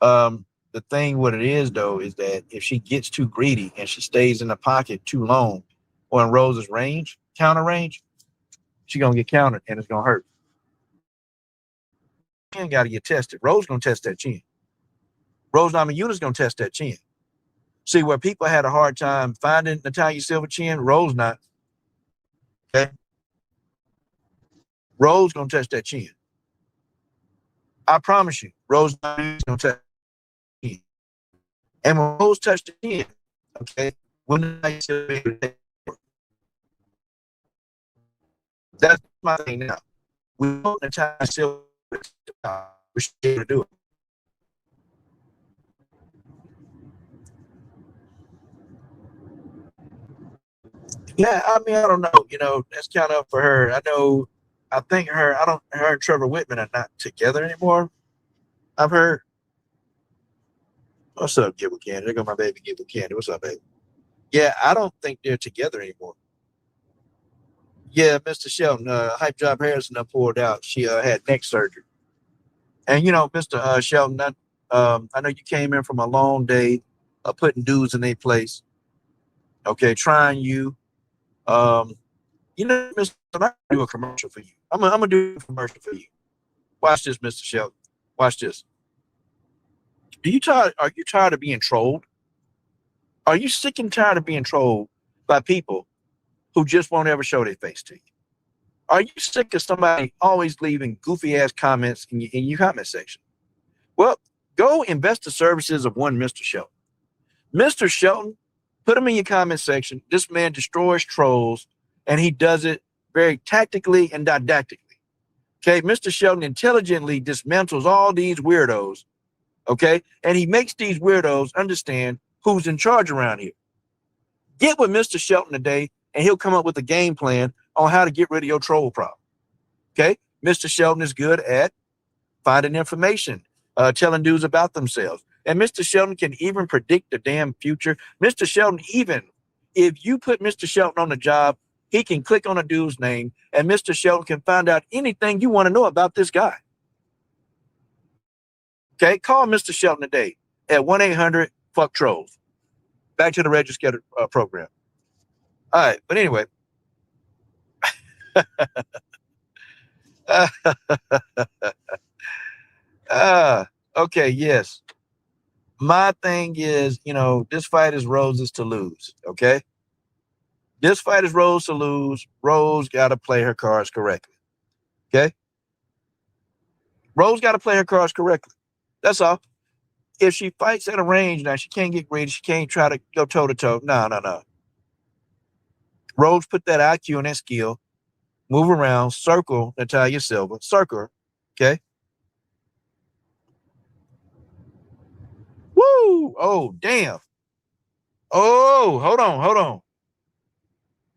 The thing, what it is, though, is that if she gets too greedy and she stays in the pocket too long on Rose's counter range, she's going to get countered and it's going to hurt. Chin got to get tested. Rose going to test that chin. Rose Namajunas going to test that chin. See, where people had a hard time finding Natalia Silva chin, Rose not. Okay? Rose going to test that chin. I promise you, Rose going to test. And when Rose touched the chin, okay, that's my thing now. We want Natalia Silva to do it. Yeah, I mean, I don't know. That's kind of for her. I think her and Trevor Whitman are not together anymore. I've heard. What's up, Gibble Candy? There go my baby Gibble Candy. What's up, baby? Yeah, I don't think they're together anymore. Yeah, Mr. Shelton, Hype Job Harrison pulled out. She had neck surgery. And, Mr. Shelton, I know you came in from a long day of putting dudes in their place. Okay, trying you. You know, Mr. I'm gonna do a commercial for you. I'm gonna do a commercial for you. Watch this, Mr. Shelton. Watch this. Are you tired of being trolled? Are you sick and tired of being trolled by people who just won't ever show their face to you? Are you sick of somebody always leaving goofy ass comments in your comment section? Well, go invest the services of one Mr. Shelton. Mr. Shelton, put him in your comment section. This man destroys trolls, and he does it very tactically and didactically. Okay, Mr. Shelton intelligently dismantles all these weirdos. Okay, and he makes these weirdos understand who's in charge around here. Get with Mr. Shelton today, and he'll come up with a game plan on how to get rid of your troll problem. Okay, Mr. Shelton is good at finding information, telling dudes about themselves. And Mr. Shelton can even predict the damn future. Mr. Shelton, even if you put Mr. Shelton on the job, he can click on a dude's name, and Mr. Shelton can find out anything you want to know about this guy. Okay, call Mr. Shelton today at 1-800-FUCK-TROLLS. Back to the registered program. All right, but anyway. Okay, yes. My thing is, this fight is Rose's to lose, okay? This fight is Rose to lose. Rose got to play her cards correctly, okay? Rose got to play her cards correctly. That's all. If she fights at a range now, she can't get greedy. She can't try to go toe-to-toe. No. Rose put that IQ and that skill, move around, circle Natalia Silva, circle her, okay? Woo! Oh, damn. Oh, hold on.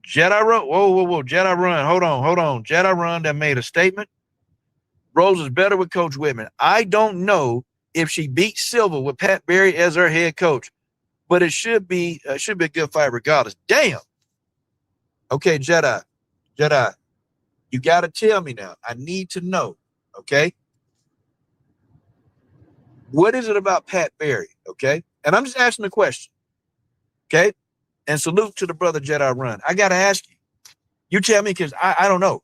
Jedi run. Whoa. Jedi run. Hold on. Jedi run that made a statement. Rose is better with Coach Whitman. I don't know if she beats Silva with Pat Barry as her head coach, but it should be a good fight regardless. Damn. Okay, Jedi, you got to tell me now. I need to know. Okay. What is it about Pat Barry? Okay. And I'm just asking the question. Okay. And salute to the brother Jedi Run. I got to ask you. You tell me, because I don't know.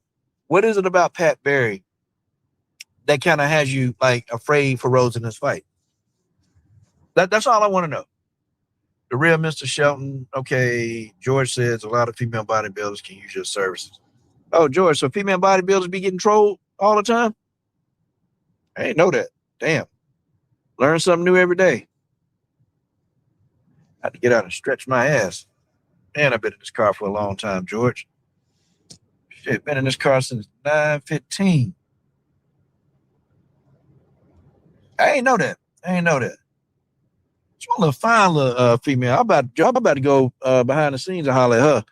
What is it about Pat Barry that kind of has you like afraid for Rose in this fight? That's all I want to know. The real Mr. Shelton. Okay. George says a lot of female bodybuilders can use your services. Oh, George, so female bodybuilders be getting trolled all the time? I didn't know that. Damn. Learn something new every day. I had to get out and stretch my ass. Man, I've been in this car for a long time, George. Shit, been in this car since 9:15. I ain't know that. She's one little fine little female. I'm about to go behind the scenes and holler at her.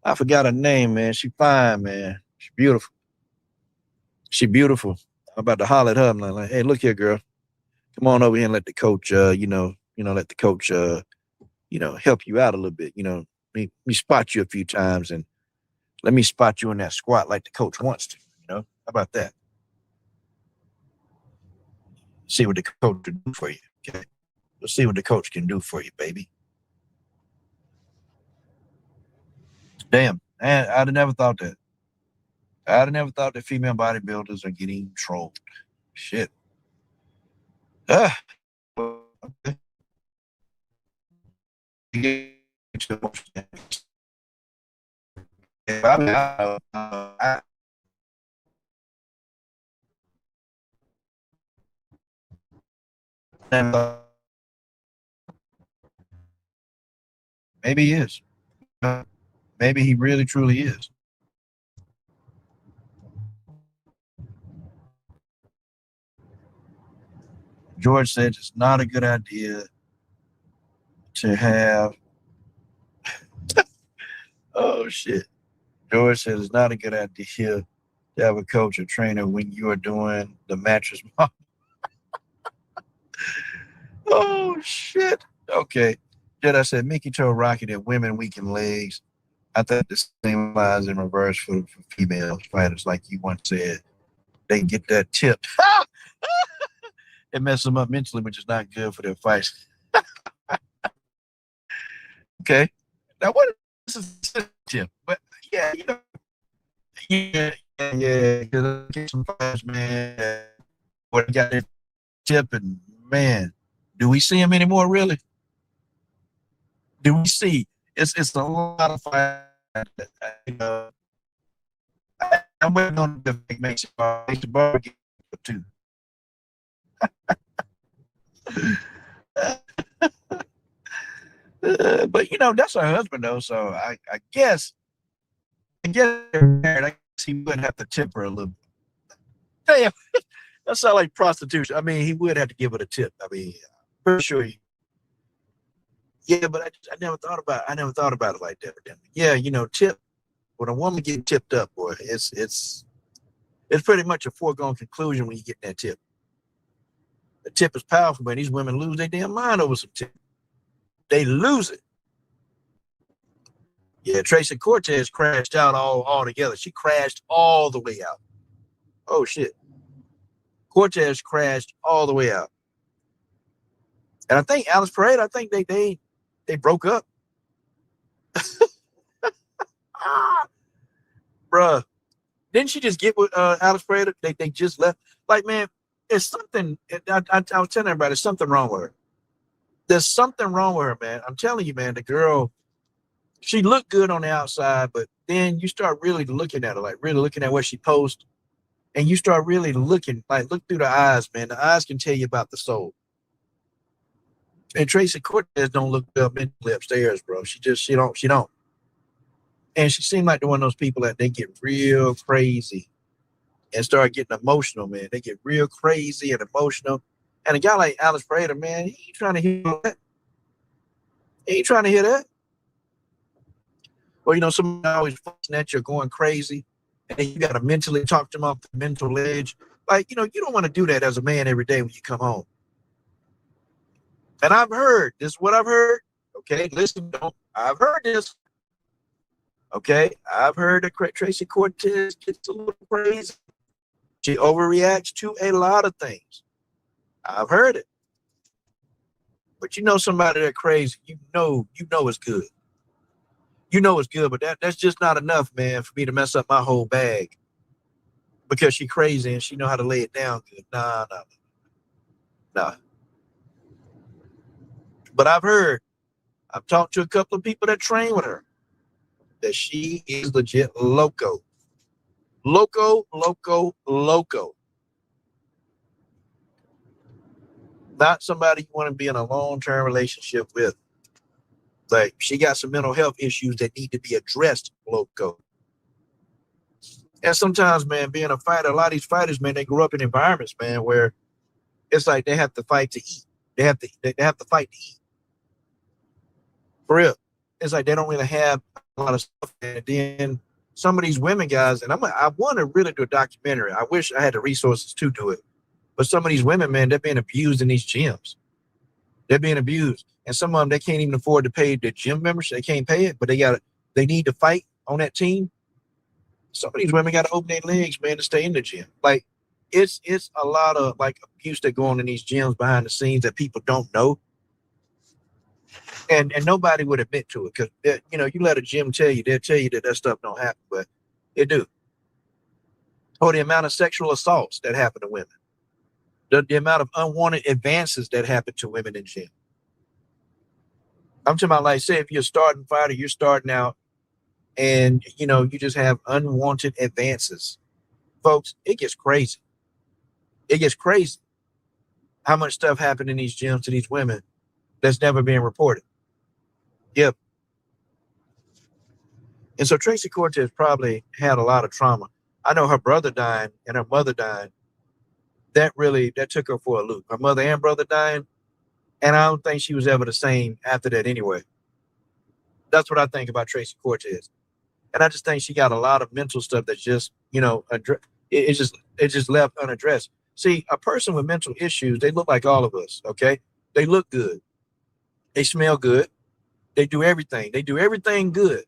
I forgot her name, man. She fine, man. She beautiful. I'm about to holler at her. I'm like, hey, look here, girl. Come on over here and let the coach, let the coach, help you out a little bit. Me spot you a few times and let me spot you in that squat like the coach wants to. How about that? See what the coach can do for you. Okay. Let's see what the coach can do for you, baby. Damn. Man, I'd have never thought that. I'd have never thought that female bodybuilders are getting trolled. Shit. Okay. Maybe he is. Maybe he really truly is. George said it's not a good idea to have. Oh shit. George said it's not a good idea to have a coach or trainer when you are doing the mattress model. Oh shit. Okay. Jedi said Mickey told Rocky that women weaken legs. I think the same lies in reverse for female fighters, like you once said. They get that tip. It messes them up mentally, which is not good for their fights. Okay. Now what is this tip? But yeah, yeah. Because I get some fighters, man. What got their tip, and man, do we see him anymore? Really? Do we see? It's a lot of fighters. You know, I'm waiting on the makes the bar get too. But you know, that's her husband though, so I guess they're married. I guess he would have to tip her a little. Damn, that sounds like prostitution. I mean, he would have to give her a tip. I mean, pretty sure. Yeah, but I never thought about. I never thought about it like that. Yeah, you know, tip when a woman getting tipped up, boy, it's pretty much a foregone conclusion when you get that tip. The tip is powerful, man. These women lose their damn mind over some tip. They lose it. Yeah, Tracy Cortez crashed out all together. She crashed all the way out. Oh shit. Cortez crashed all the way out. And I think Alice Parade, I think they broke up. Bruh. Didn't she just get with Alice Parade? They just left. Like, man, it's something. I was telling everybody, there's something wrong with her. There's something wrong with her, man. I'm telling you, man, the girl, she looked good on the outside, but then you start really looking at her, like really looking at what she posts, and you start really looking, like look through the eyes, man. The eyes can tell you about the soul. And Tracy Cortez don't look up mentally upstairs, bro. She don't. And she seemed like one of those people that they get real crazy and start getting emotional, man. They get real crazy and emotional. And a guy like Alice Prater, man, he ain't trying to hear that. He ain't trying to hear that. Or, you know, somebody always fussing at you, going crazy, and you got to mentally talk to them off the mental edge. Like, you know, you don't want to do that as a man every day when you come home. And I've heard, this is what I've heard. Okay, listen, I've heard this. Okay, I've heard that Tracy Cortez gets a little crazy. She overreacts to a lot of things. I've heard it. But you know somebody that crazy, you know it's good. You know it's good, but that's just not enough, man, for me to mess up my whole bag. Because she crazy and she know how to lay it down good. Nah. But I've talked to a couple of people that train with her, that she is legit loco. Loco. Not somebody you want to be in a long-term relationship with. Like, she got some mental health issues that need to be addressed, loco. And sometimes, man, being a fighter, a lot of these fighters, man, they grew up in environments, man, where it's like they have to fight to eat. They have to fight to eat. For real. It's like they don't really have a lot of stuff. And then some of these women guys, and I want to really do a documentary. I wish I had the resources to do it. But some of these women, man, they're being abused in these gyms. They're being abused. And some of them, they can't even afford to pay their gym membership. They can't pay it, but they need to fight on that team. Some of these women got to open their legs, man, to stay in the gym. Like, it's a lot of like abuse that go on in these gyms behind the scenes that people don't know. And nobody would admit to it, because, you know, you let a gym tell you, they'll tell you that stuff don't happen, but it do. Or the amount of sexual assaults that happen to women. The amount of unwanted advances that happen to women in gym. I'm talking about, like, say if you're a starting fighter, you're starting out, and, you know, you just have unwanted advances. Folks, it gets crazy. It gets crazy how much stuff happened in these gyms to these women that's never being reported. Yep. And so Tracy Cortez probably had a lot of trauma. I know her brother dying and her mother dying. That took her for a loop. Her mother and brother dying. And I don't think she was ever the same after that anyway. That's what I think about Tracy Cortez. And I just think she got a lot of mental stuff that just, you know, it just left unaddressed. See, a person with mental issues, they look like all of us, okay? They look good. They smell good. They do everything. They do everything good.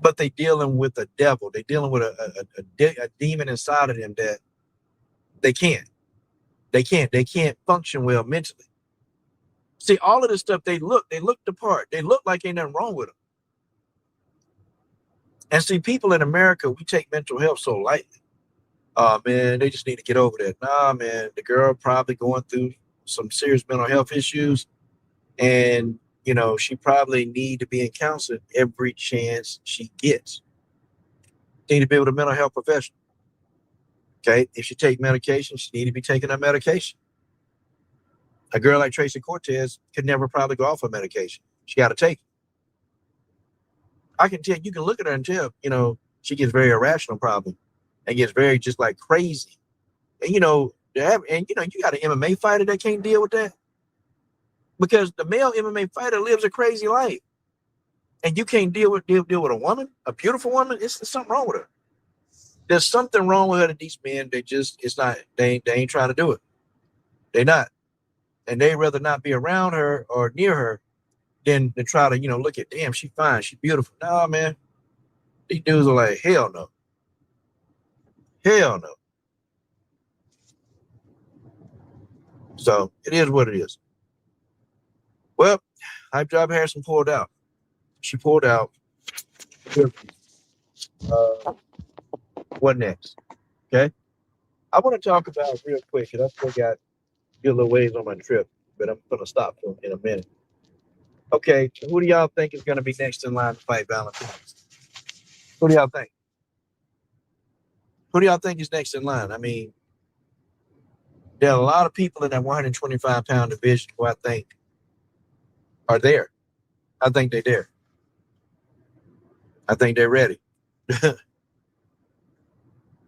But they dealing with a devil. They dealing with a demon inside of them that they can't function well mentally. See, all of this stuff, they look the part. They look like ain't nothing wrong with them. And see, people in America, we take mental health so lightly. Oh man, they just need to get over that. Nah, man, the girl probably going through some serious mental health issues, and she probably need to be in counseling every chance she gets. Need to be with a mental health professional. Okay, if she take medication, she need to be taking her medication. A girl like Tracy Cortez could never probably go off her medication. She got to take it. I can tell, you can look at her and tell, she gets very irrational probably, and gets very just like crazy. And you got an MMA fighter that can't deal with that, because the male MMA fighter lives a crazy life, and you can't deal with a woman, a beautiful woman. It's something wrong with her. There's something wrong with her that these men, they ain't trying to do it. They not, and they rather not be around her or near her than to try to look at, damn, she fine, she beautiful. Nah, man, these dudes are like, hell no, hell no. So it is what it is. Well, Hype Job Harrison pulled out. She pulled out. What next? Okay. I want to talk about real quick, because I still got a little ways on my trip, but I'm going to stop in a minute. Okay. Who do y'all think is going to be next in line to fight Valentina? Who do y'all think? Who do y'all think is next in line? I mean, there are a lot of people in that 125-pound division who I think are there. I think they're there. I think they're ready. There's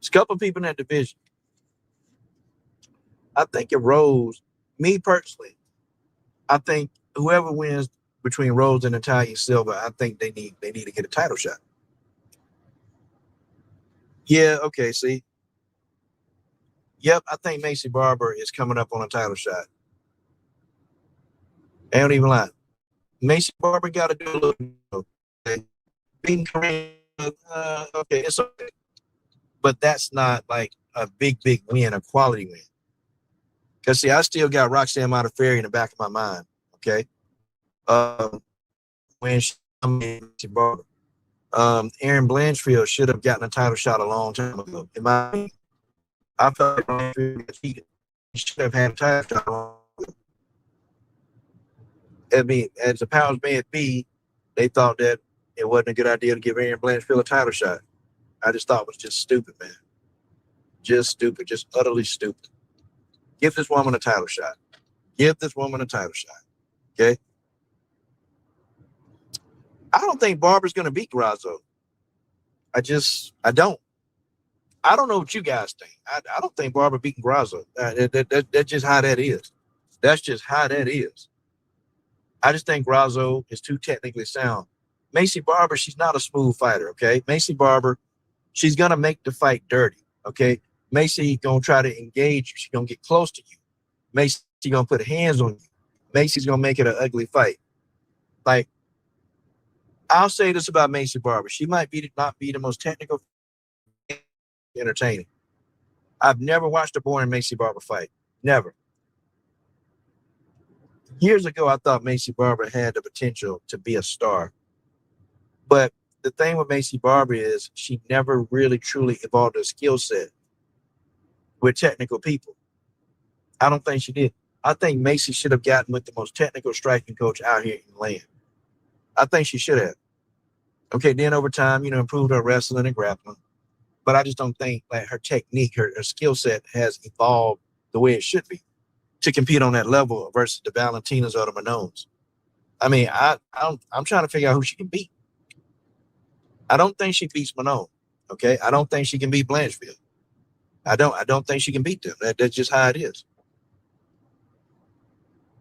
a couple of people in that division. I think it Rose, me personally, I think whoever wins between Rose and Natalia Silva, I think they need to get a title shot. Yeah, okay, see. Yep, I think Macy Barber is coming up on a title shot. I don't even lie. Macy Barber got to do a little, okay. Beating Kareem, okay, it's okay. But that's not like a big win, a quality win. Because, see, I still got Roxanne Modafferi in the back of my mind, okay? When she Macy Barber. Aaron Blanchfield should have gotten a title shot a long time ago. In my opinion, I felt like Blanchfield got cheated. He should have had a title shot a long time ago. I mean, as the powers may be, they thought that it wasn't a good idea to give Aaron Blanchfield a title shot. I just thought it was just stupid, man. Just stupid, just utterly stupid. Give this woman a title shot. Give this woman a title shot. Okay? I don't think Barber's going to beat Grasso. I don't. I don't know what you guys think. I don't think Barber beating Grasso. That's just how that is. That's just how that is. I just think Grasso is too technically sound. Macy Barber, she's not a smooth fighter, okay? Macy Barber, she's going to make the fight dirty, okay? Macy going to try to engage you. She's going to get close to you. Macy going to put hands on you. Macy's going to make it an ugly fight. Like, I'll say this about Macy Barber. She might not be the most technical, entertaining. I've never watched a boring Macy Barber fight. Never. Years ago, I thought Macy Barber had the potential to be a star. But the thing with Macy Barber is she never really truly evolved her skill set with technical people. I don't think she did. I think Macy should have gotten with the most technical striking coach out here in the land. I think she should have. Okay, then over time, improved her wrestling and grappling. But I just don't think that her technique, her skill set has evolved the way it should be to compete on that level versus the Valentinas or the Manones. I mean, I'm trying to figure out who she can beat. I don't think she beats Manone. Okay, I don't think she can beat Blanchfield. I don't think she can beat them. That's just how it is.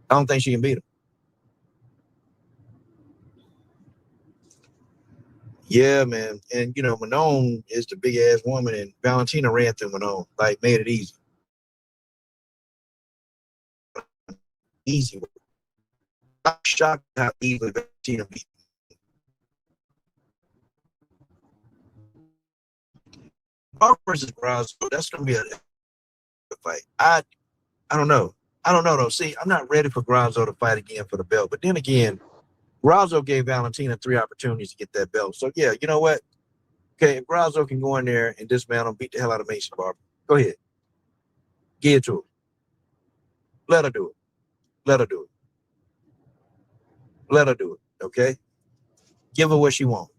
I don't think she can beat them. Yeah, man. And, Manone is the big ass woman, and Valentina ran through Manone, like made it easy. Easy. I'm shocked how easily Valentina beat. Barber versus Grasso, that's going to be a fight. I don't know. I don't know, though. See, I'm not ready for Grasso to fight again for the belt. But then again, Grasso gave Valentina 3 opportunities to get that belt. So, yeah, you know what? Okay, if Grasso can go in there and dismantle, beat the hell out of Macy Barber, go ahead. Give it to her. Let her do it. Let her do it. Let her do it. Okay? Give her what she wants.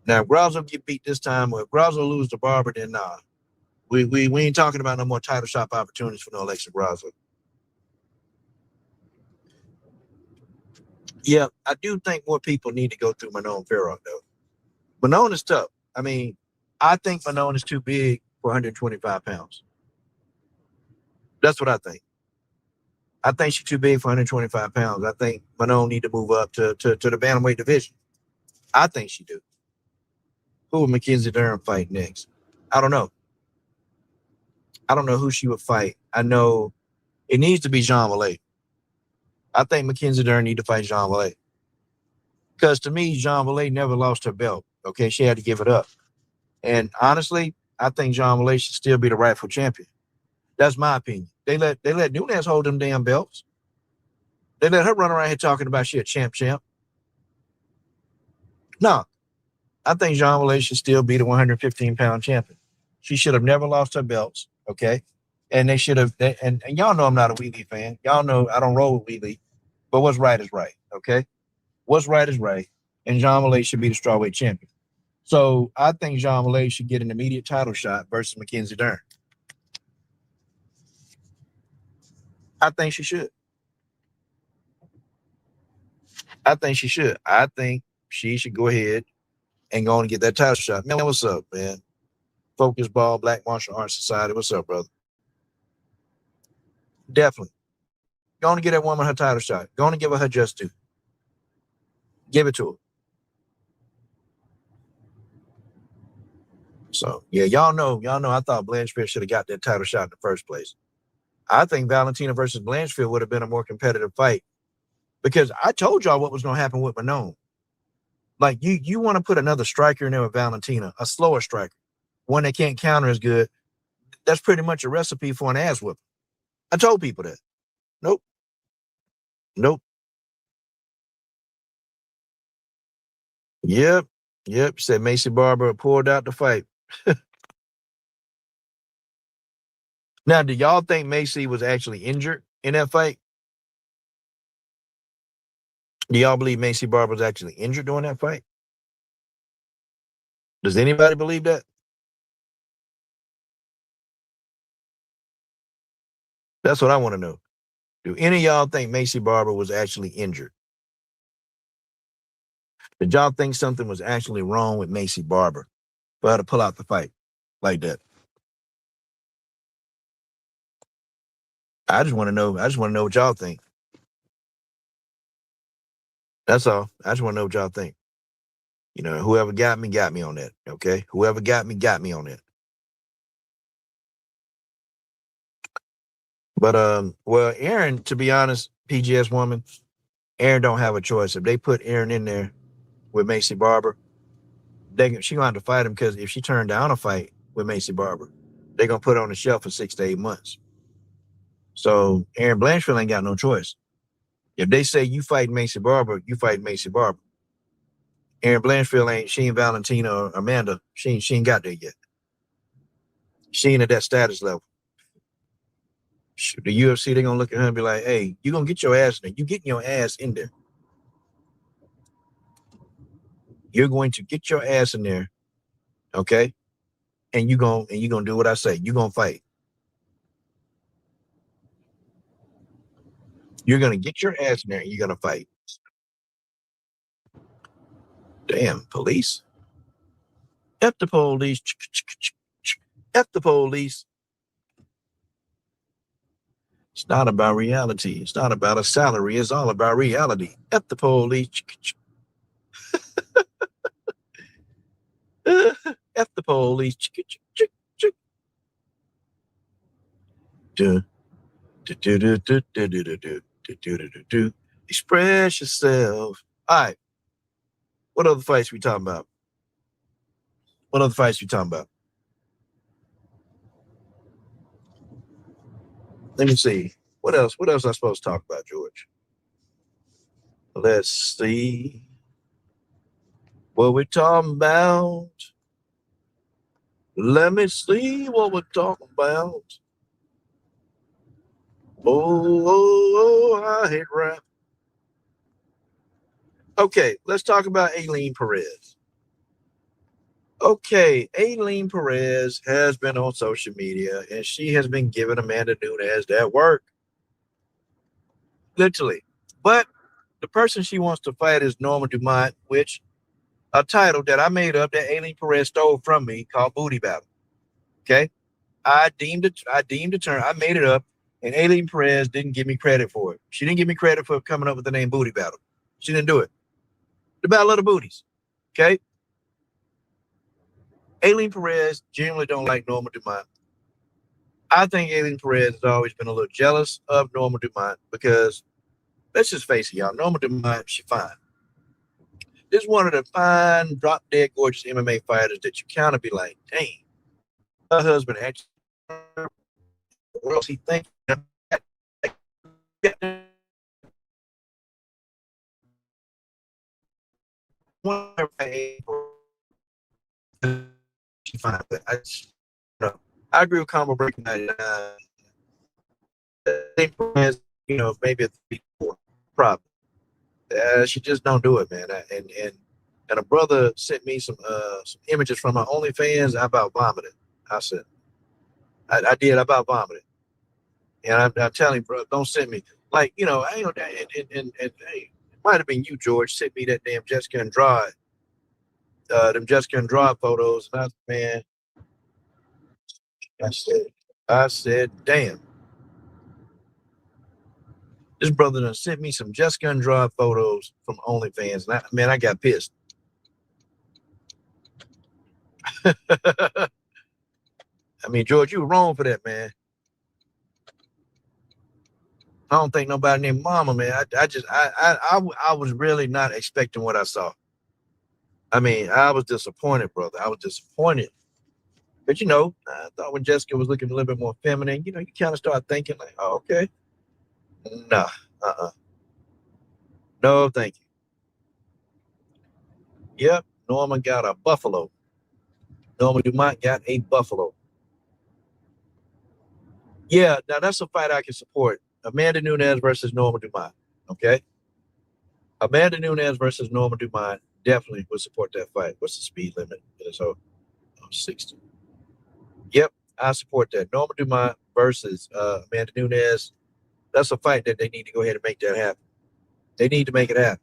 Now, if Grasso get beat this time, or if Grasso lose to Barber, then nah. We ain't talking about no more title shot opportunities for no Alexa Grasso. Yeah, I do think more people need to go through Manon Farrow, though. Manon is tough. I mean, I think Manon is too big for 125 pounds. That's what I think. I think she's too big for 125 pounds. I think Manon need to move up to the bantamweight division. I think she do. Who would Mackenzie Dern fight next? I don't know. I don't know who she would fight. I know it needs to be Jean Mallet. I think Mackenzie Dern need to fight Jean Mallet. Because to me, Jean Mallet never lost her belt. Okay, she had to give it up. And honestly, I think Jean Mallet should still be the rightful champion. That's my opinion. They let Nunes hold them damn belts. They let her run around here talking about she a champ. No, I think Jean Mallet should still be the 115-pound champion. She should have never lost her belts, okay? And they should have, and y'all know I'm not a Wheelie fan. Y'all know I don't roll with Wheelie, but what's right is right, okay? What's right is right, and Jean Mallet should be the strawweight champion. So I think Jean Mallet should get an immediate title shot versus Mackenzie Dern. I think she should. I think she should. I think she should go ahead and go on and get that title shot. Man, what's up, man? Focus Ball, Black Martial Arts Society. What's up, brother? Definitely. Go on and get that woman her title shot. Go on and give her just due. Give it to her. So, yeah, y'all know, I thought Blanchfield should have got that title shot in the first place. I think Valentina versus Blanchfield would have been a more competitive fight because I told y'all what was going to happen with Manon. Like, you want to put another striker in there with Valentina, a slower striker, one that can't counter as good. That's pretty much a recipe for an ass whipping. I told people that. Nope. Yep. Said Macy Barber pulled out the fight. Now, do y'all think Macy was actually injured in that fight? Do y'all believe Macy Barber was actually injured during that fight? Does anybody believe that? That's what I want to know. Do any of y'all think Macy Barber was actually injured? Did y'all think something was actually wrong with Macy Barber for her to pull out the fight like that? I just want to know. I just want to know what y'all think. That's all. I just want to know what y'all think. You know, whoever got me on that. Okay. Whoever got me on that. But well, Aaron, to be honest, PGS woman, Aaron don't have a choice. If they put Aaron in there with Macy Barber, she gonna have to fight him because if she turned down a fight with Macy Barber, they're gonna put her on the shelf for 6 to 8 months. So Aaron Blanchfield ain't got no choice. If they say you fight Macy Barber, you fight Macy Barber. Aaron Blanchfield she ain't Valentina or Amanda. She ain't got there yet. She ain't at that status level. The UFC, they're gonna look at her and be like, hey, you gonna get your ass in there. You getting your ass in there. You're going to get your ass in there, okay? And you're gonna do what I say. You're gonna fight. You're gonna get your ass in there and you're gonna fight. Damn, police. F the police. F the police. It's not about reality. It's not about a salary. It's all about reality. F the police. F the police. Express yourself. All right. What other fights we talking about? What other fights we talking about? Let me see. What else? What else am I supposed to talk about, George? Let's see. What we talking about? Let me see what we're talking about. Oh, I hate rap. Okay, let's talk about Ailin Perez. Okay, Ailin Perez has been on social media and she has been giving Amanda Nunes that work. Literally. But the person she wants to fight is Norma Dumont, which a title that I made up that Ailin Perez stole from me called Booty Battle. Okay. I deemed the term, I made it up, and Ailin Perez didn't give me credit for it. She didn't give me credit for coming up with the name Booty Battle. She didn't do it. The Battle of the Booties. Okay. Ailin Perez generally don't like Norma Dumont. I think Ailin Perez has always been a little jealous of Norma Dumont because let's just face it, y'all. Norma Dumont, she fine. This is one of the fine, drop dead gorgeous MMA fighters that you kind of be like, dang, her husband actually, what else he think? She fine, but I agree with Combo Breaking 99. Maybe a 3-4 problem. She just don't do it, man. And a brother sent me some images from her OnlyFans. I about vomited. I said, I did. I about vomited. And I'm telling you, bro, don't send me I ain't and hey, it might have been you, George, sent me that damn Jessica Andrade, them Jessica Andrade photos. And man, I said, damn, this brother done sent me some Jessica Andrade photos from OnlyFans. And I got pissed. I mean, George, you were wrong for that, man. I don't think nobody named Mama, man. I was really not expecting what I saw. I mean, I was disappointed, brother. I was disappointed. But I thought when Jessica was looking a little bit more feminine, you kind of start thinking like, oh, okay. Nah, no, thank you. Yep, Norman got a buffalo. Norman Dumont got a buffalo. Yeah, now that's a fight I can support. Amanda Nunes versus Norman Dumont. Okay. Amanda Nunes versus Norman Dumont definitely would support that fight. What's the speed limit? So 60. Yep, I support that. Norman Dumont versus Amanda Nunes. That's a fight that they need to go ahead and make that happen. They need to make it happen.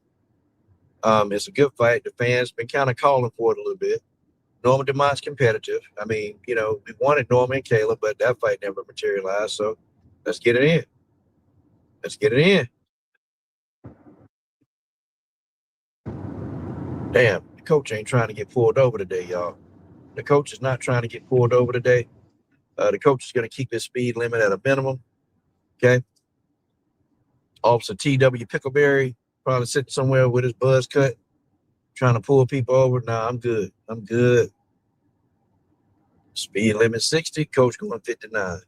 It's a good fight. The fans been kind of calling for it a little bit. Norman Dumont's competitive. I mean, we wanted Norman and Kayla, but that fight never materialized. So let's get it in. Let's get it in. Damn, the coach ain't trying to get pulled over today, y'all. The coach is not trying to get pulled over today. The coach is going to keep his speed limit at a minimum. Okay. Officer T.W. Pickleberry probably sitting somewhere with his buzz cut, trying to pull people over. Nah, I'm good. I'm good. Speed limit 60, coach going 59. I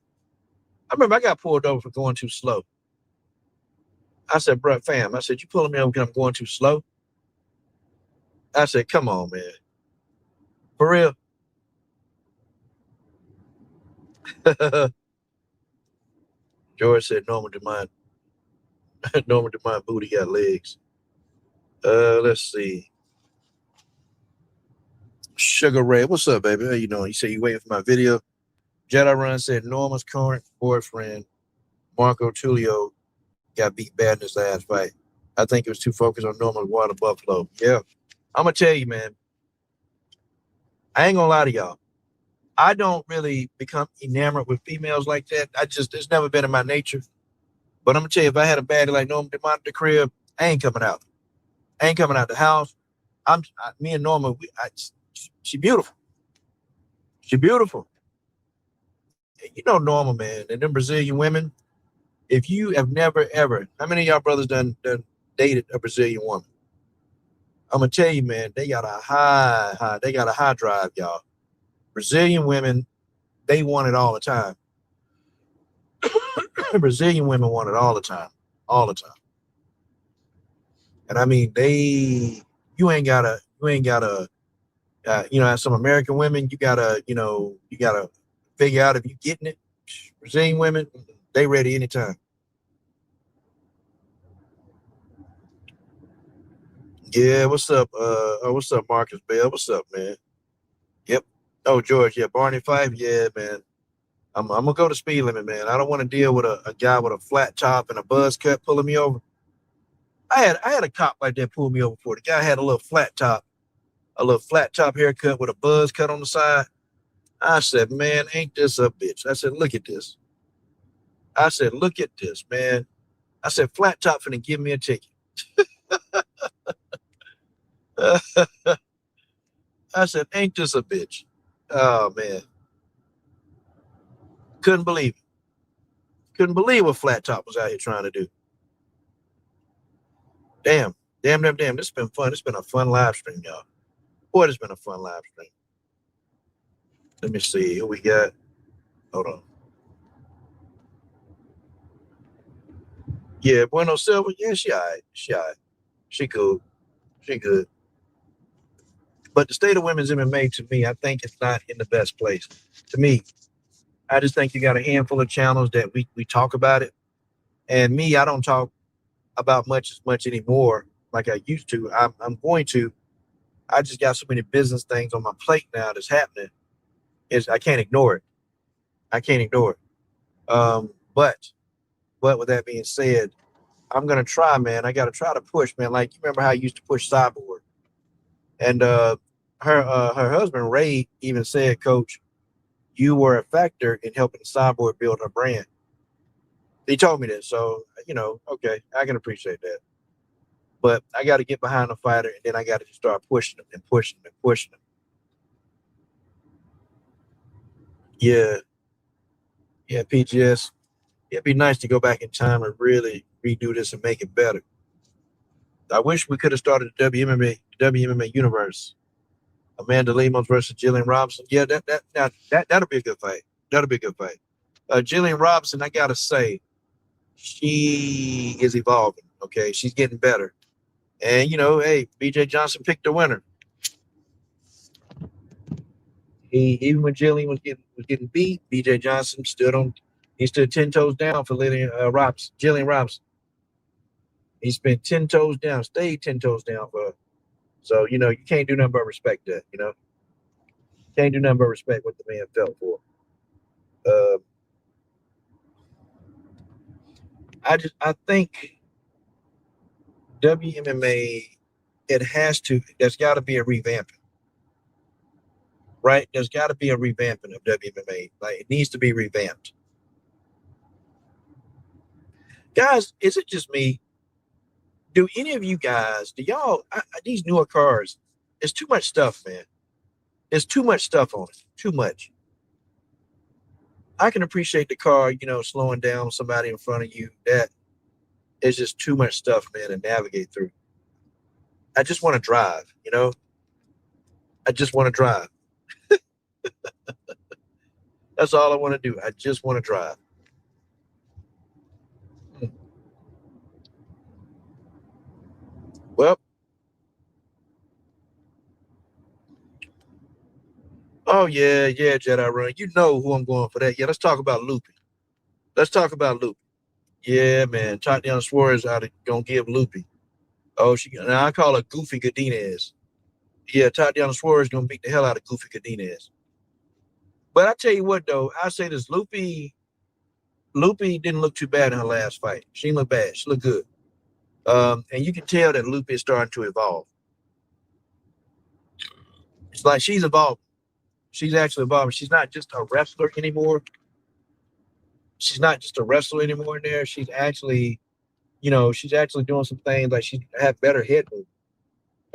remember I got pulled over for going too slow. I said, bro, fam, I said, you pulling me over because I'm going too slow? I said, come on, man. For real? George said Norman Dumont booty got legs. Let's see. Sugar Ray, what's up, baby? How you doing? You say you waiting for my video? Jedi Run said Norma's current boyfriend, Marco Tulio, got beat bad in his last fight. I think it was too focused on Norma's water buffalo. Yeah. I'm going to tell you, man. I ain't going to lie to y'all. I don't really become enamored with females like that. It's never been in my nature. But I'm going to tell you, if I had a baddie like Norma Dumont at the crib, I ain't coming out. I ain't coming out the house. Me and Norma, she beautiful. She beautiful. You know Norma, man, and them Brazilian women, if you have never, ever, how many of y'all brothers done dated a Brazilian woman? I'm going to tell you, man, they got a high drive, y'all. Brazilian women, they want it all the time. Brazilian women want it all the time. All the time. And I mean, you ain't gotta as some American women, you gotta figure out if you getting it. Brazilian women, they ready anytime. Yeah, what's up? What's up, Marcus Bell? What's up, man? Yep. Oh, George, yeah, Barney Fife, yeah, man. I'm gonna go to speed limit, man. I don't want to deal with a guy with a flat top and a buzz cut pulling me over. I had a cop like that pull me over before. The guy had a little flat top haircut with a buzz cut on the side. I said, man, ain't this a bitch? I said, look at this. I said, look at this, man. I said, flat top finna give me a ticket. I said, ain't this a bitch? Oh man, couldn't believe it. Couldn't believe what flat top was out here trying to do. Damn, damn. This has been fun. It's been a fun live stream, y'all. Boy, it's been a fun live stream. Let me see who we got. Hold on. Yeah, Bueno Silva. Yeah, she all right. She cool. She good. But the state of women's MMA, to me, I think it's not in the best place. To me, I just think you got a handful of channels that we talk about it. And me, I don't talk about much anymore like I used to. I'm going to. I just got so many business things on my plate now that's happening. I can't ignore it. I can't ignore it. But with that being said, I'm gonna try, man. I gotta try to push, man. Like you remember how I used to push Cyborg, and her husband Ray even said, Coach, you were a factor in helping Cyborg build her brand. He told me that, so okay, I can appreciate that. But I got to get behind the fighter, and then I got to start pushing them and pushing them and pushing them. Yeah, PGS. It'd be nice to go back in time and really redo this and make it better. I wish we could have started the WMMA universe. Amanda Lemos versus Jillian Robinson. Yeah, that'll be a good fight. That'll be a good fight. Jillian Robinson, I gotta say, she is evolving. Okay, she's getting better. And hey, BJ Johnson picked the winner. Even when Jillian was getting beat, BJ Johnson stood 10 toes down for Jillian Robinson. He spent 10 toes down, stayed 10 toes down for her. So, you can't do nothing but respect that, Can't do nothing but respect what the man felt for. I think WMMA, there's got to be a revamping, right? There's got to be a revamping of WMMA. Like, it needs to be revamped. Guys, is it just me? Do any of you guys, these newer cars, it's too much stuff, man. There's too much stuff on it. Too much. I can appreciate the car, slowing down somebody in front of you. That is just too much stuff, man, to navigate through. I just want to drive, I just want to drive. That's all I want to do. I just want to drive. Well, oh yeah, Jedi Run. You know who I'm going for that. Yeah, let's talk about Loopy. Let's talk about Loopy. Yeah, man. Tatiana Suarez gonna give Loopy. Oh, now I call her Goofy Godinez. Yeah, Tatiana Suarez gonna beat the hell out of Goofy Godinez. But I tell you what, though, I say this: Loopy didn't look too bad in her last fight. She didn't look bad. She looked good. And you can tell that Loopy is starting to evolve. It's like she's evolving. She's actually evolving. She's not just a wrestler anymore. She's not just a wrestler anymore in there. She's actually doing some things like she had better head movement.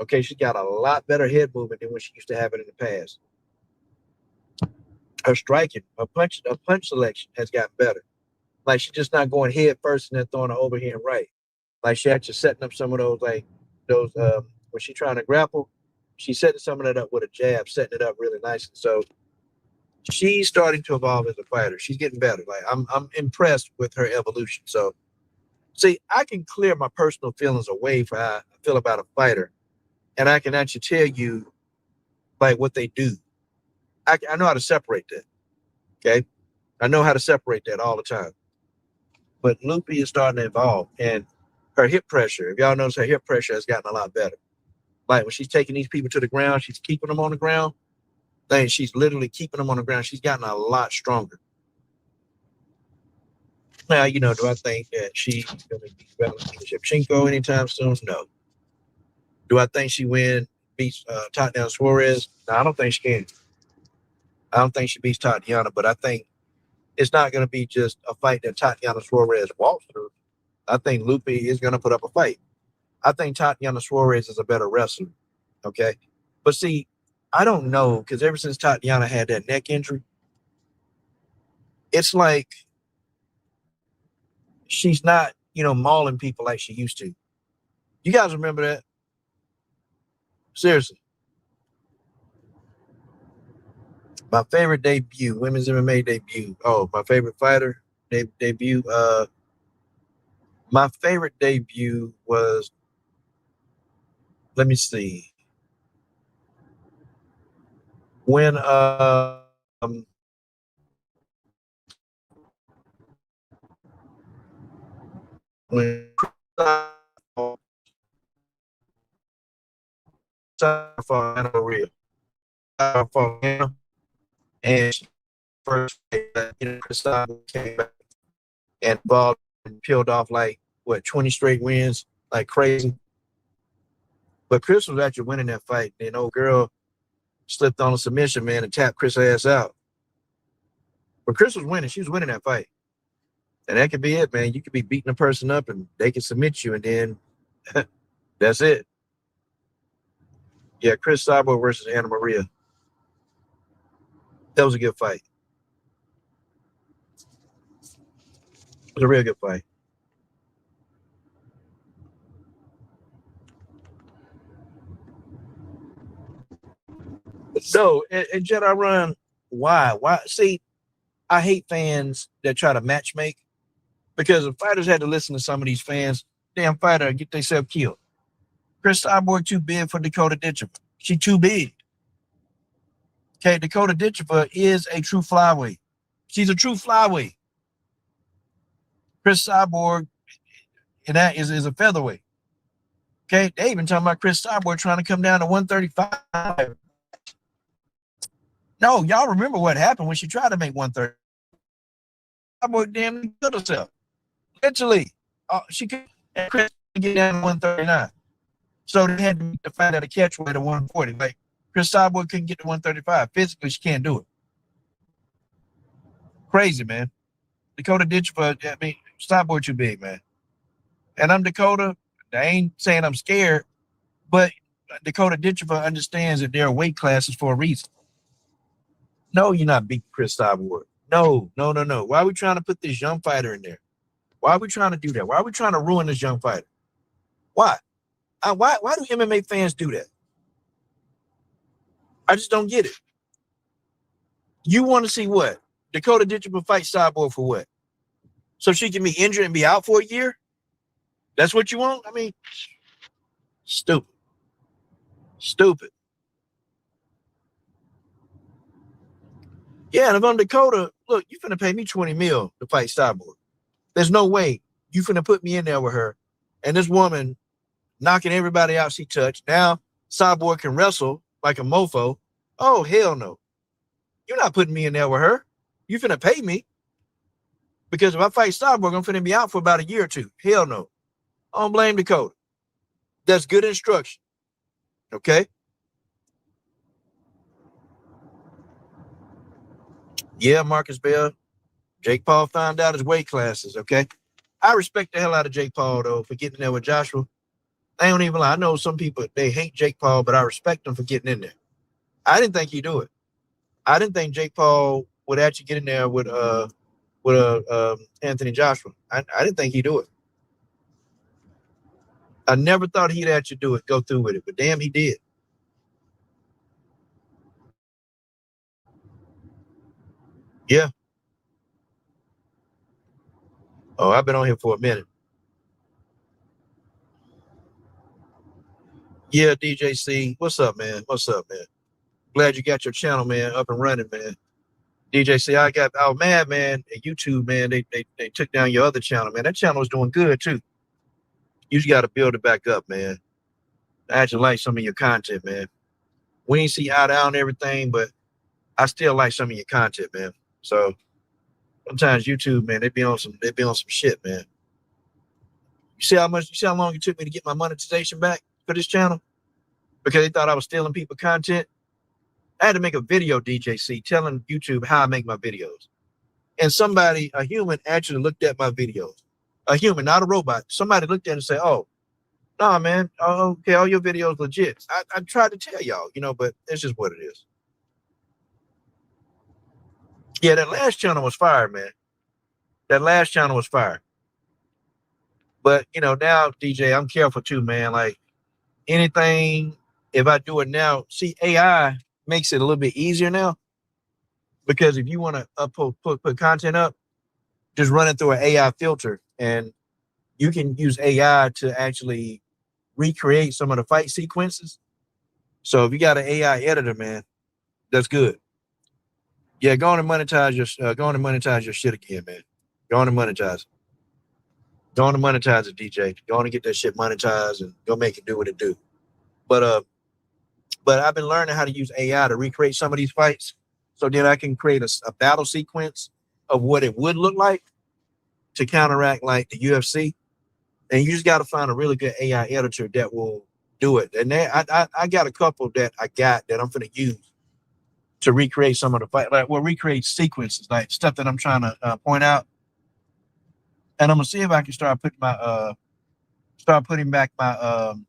Okay, she got a lot better head movement than when she used to have it in the past. Her striking, her punch selection has gotten better. Like she's just not going head first and then throwing her overhand right. Like she actually setting up some of those when she's trying to grapple, she's setting some of that up with a jab, setting it up really nicely. So she's starting to evolve as a fighter. She's getting better. Like I'm impressed with her evolution. So see, I can clear my personal feelings away for how I feel about a fighter and I can actually tell you like what they do. I know how to separate that. Okay, I know how to separate that all the time. But Loopy is starting to evolve, and her hip pressure. If y'all notice, her hip pressure has gotten a lot better. Like when she's taking these people to the ground, she's keeping them on the ground. Then she's literally keeping them on the ground. She's gotten a lot stronger. Now, do I think that she's going to be Valentina Shevchenko anytime soon? No. Do I think she beats Tatiana Suarez? No, I don't think she can. I don't think she beats Tatiana, but I think it's not going to be just a fight that Tatiana Suarez walks through. I think Lupe is going to put up a fight. I think Tatiana Suarez is a better wrestler. Okay. But see, I don't know, because ever since Tatiana had that neck injury, it's like she's not, mauling people like she used to. You guys remember that? Seriously. My favorite debut, women's MMA debut. Oh, my favorite fighter debut. My favorite debut was, let me see, when when Maria and she first Chris came back and balled and peeled off like 20 straight wins like crazy. But Chris was actually winning that fight. And old girl slipped on a submission, man, and tapped Chris' ass out. But Chris was winning. She was winning that fight. And that could be it, man. You could be beating a person up and they can submit you, and then that's it. Yeah, Chris Cyborg versus Anna Maria. That was a good fight. It was a real good fight. No, and Jedi Run, why? Why? See, I hate fans that try to match make, because if fighters had to listen to some of these fans, damn fighter get themselves killed. Chris Cyborg too big for Dakota Ditcher. She too big. Okay, Dakota Ditcher is a true flyweight. She's a true flyweight. Chris Cyborg, and that is a featherweight. Okay, they even talking about Chris Cyborg trying to come down to 135. No, y'all remember what happened when she tried to make 130. Cyborg damn near killed herself. Literally, she could Chris get down to 139. So they had to find out a catch weight at 140. Like Chris Cyborg couldn't get to 135. Physically, she can't do it. Crazy, man. Dakota Ditchfoot, Cyborg too big, man. And I'm Dakota. I ain't saying I'm scared, but Dakota Ditchfoot understands that there are weight classes for a reason. No, you're not beating Chris Cyborg. No. Why are we trying to put this young fighter in there? Why are we trying to do that? Why are we trying to ruin this young fighter? Why? Why do MMA fans do that? I just don't get it. You want to see what? Dakota Ditchfoot fight Cyborg for what? So she can be injured and be out for a year? That's what you want? I mean, stupid. Yeah, and if I'm Dakota, look, you finna pay me 20 mil to fight Cyborg. There's no way you finna put me in there with her. And this woman knocking everybody out she touched. Now Cyborg can wrestle like a mofo. Oh, hell no. You're not putting me in there with her. You finna pay me. Because if I fight Cyborg, I'm finna be out for about a year or two. Hell no. I don't blame Dakota. That's good instruction. Okay? Yeah, Marcus Bell. Jake Paul found out his weight classes. Okay? I respect the hell out of Jake Paul, though, for getting there with Joshua. I don't even lie. I know some people, they hate Jake Paul, but I respect him for getting in there. I didn't think he'd do it. I didn't think Jake Paul would actually get in there with Anthony Joshua. I didn't think he'd do it. I never thought he'd actually do it, go through with it, but damn, he did. Yeah. Oh, I've been on here for a minute. Yeah, DJC. What's up, man? What's up, man? Glad you got your channel, man, up and running, man. DJC, I was mad, man, at YouTube, man. They took down your other channel, man. That channel was doing good too. You just gotta build it back up, man. I actually like some of your content, man. We ain't see eye to eye on everything, but I still like some of your content, man. So sometimes YouTube, man, they be on some shit, man. You see how long it took me to get my monetization back for this channel? Because they thought I was stealing people content. I had to make a video, DJC, telling YouTube how I make my videos. And somebody, a human, actually looked at my videos. A human, not a robot. Somebody looked at it and said, "Oh, nah, man. Oh, okay, all your videos legit." I tried to tell y'all, but it's just what it is. Yeah, that last channel was fire, man. That last channel was fire. But now, DJ, I'm careful too, man. Like anything, if I do it now, see, AI makes it a little bit easier now. Because if you want to put content up, just run it through an AI filter, and you can use AI to actually recreate some of the fight sequences. So if you got an AI editor, man, that's good. Yeah, go on and monetize your shit again, man. Go on and monetize it. Go on and monetize it, DJ. Go on and get that shit monetized and go make it do what it do. But I've been learning how to use AI to recreate some of these fights, so then I can create a battle sequence of what it would look like to counteract like the UFC. And you just got to find a really good AI editor that will do it. And I got a couple that I'm going to use to recreate some of the fight, recreate sequences, like stuff that I'm trying to point out. And I'm gonna see if I can start putting back my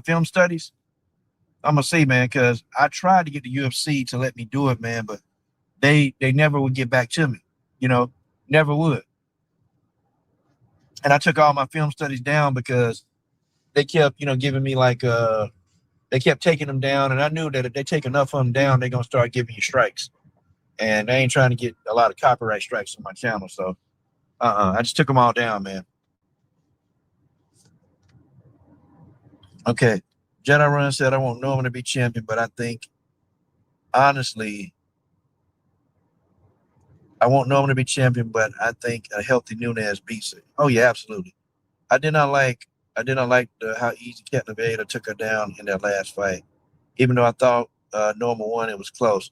film studies. I'm gonna see, man, because I tried to get the UFC to let me do it, man, but they never would get back to me, never would. And I took all my film studies down because they kept, giving me they kept taking them down, and I knew that if they take enough of them down, they're gonna start giving you strikes. And they ain't trying to get a lot of copyright strikes on my channel, so I just took them all down, man. Okay. Jedi Run said, I want Norman to be champion, but I think, honestly, I want Norman to be champion, but I think a healthy Nunes beats it. Oh, yeah, absolutely. I did not like how easy Captain Vader took her down in that last fight. Even though I thought Norman won, it was close.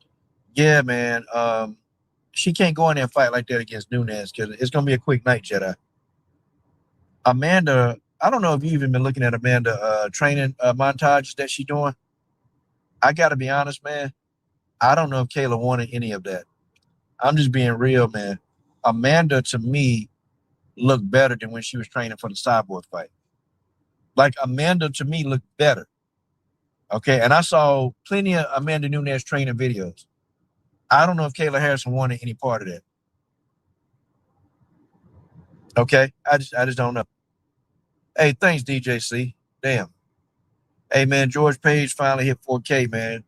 Yeah, man. She can't go in there and fight like that against Nunes because it's going to be a quick night, Jedi. Amanda, I don't know if you've even been looking at Amanda training montages that she's doing. I got to be honest, man. I don't know if Kayla wanted any of that. I'm just being real, man. Amanda, to me, looked better than when she was training for the Cyborg fight. Like, Amanda, to me, looked better. Okay, and I saw plenty of Amanda Nunes training videos. I don't know if Kayla Harrison wanted any part of that. Okay, I just don't know. Hey, thanks, DJC. Damn. Hey, man, George Page finally hit 4K, man.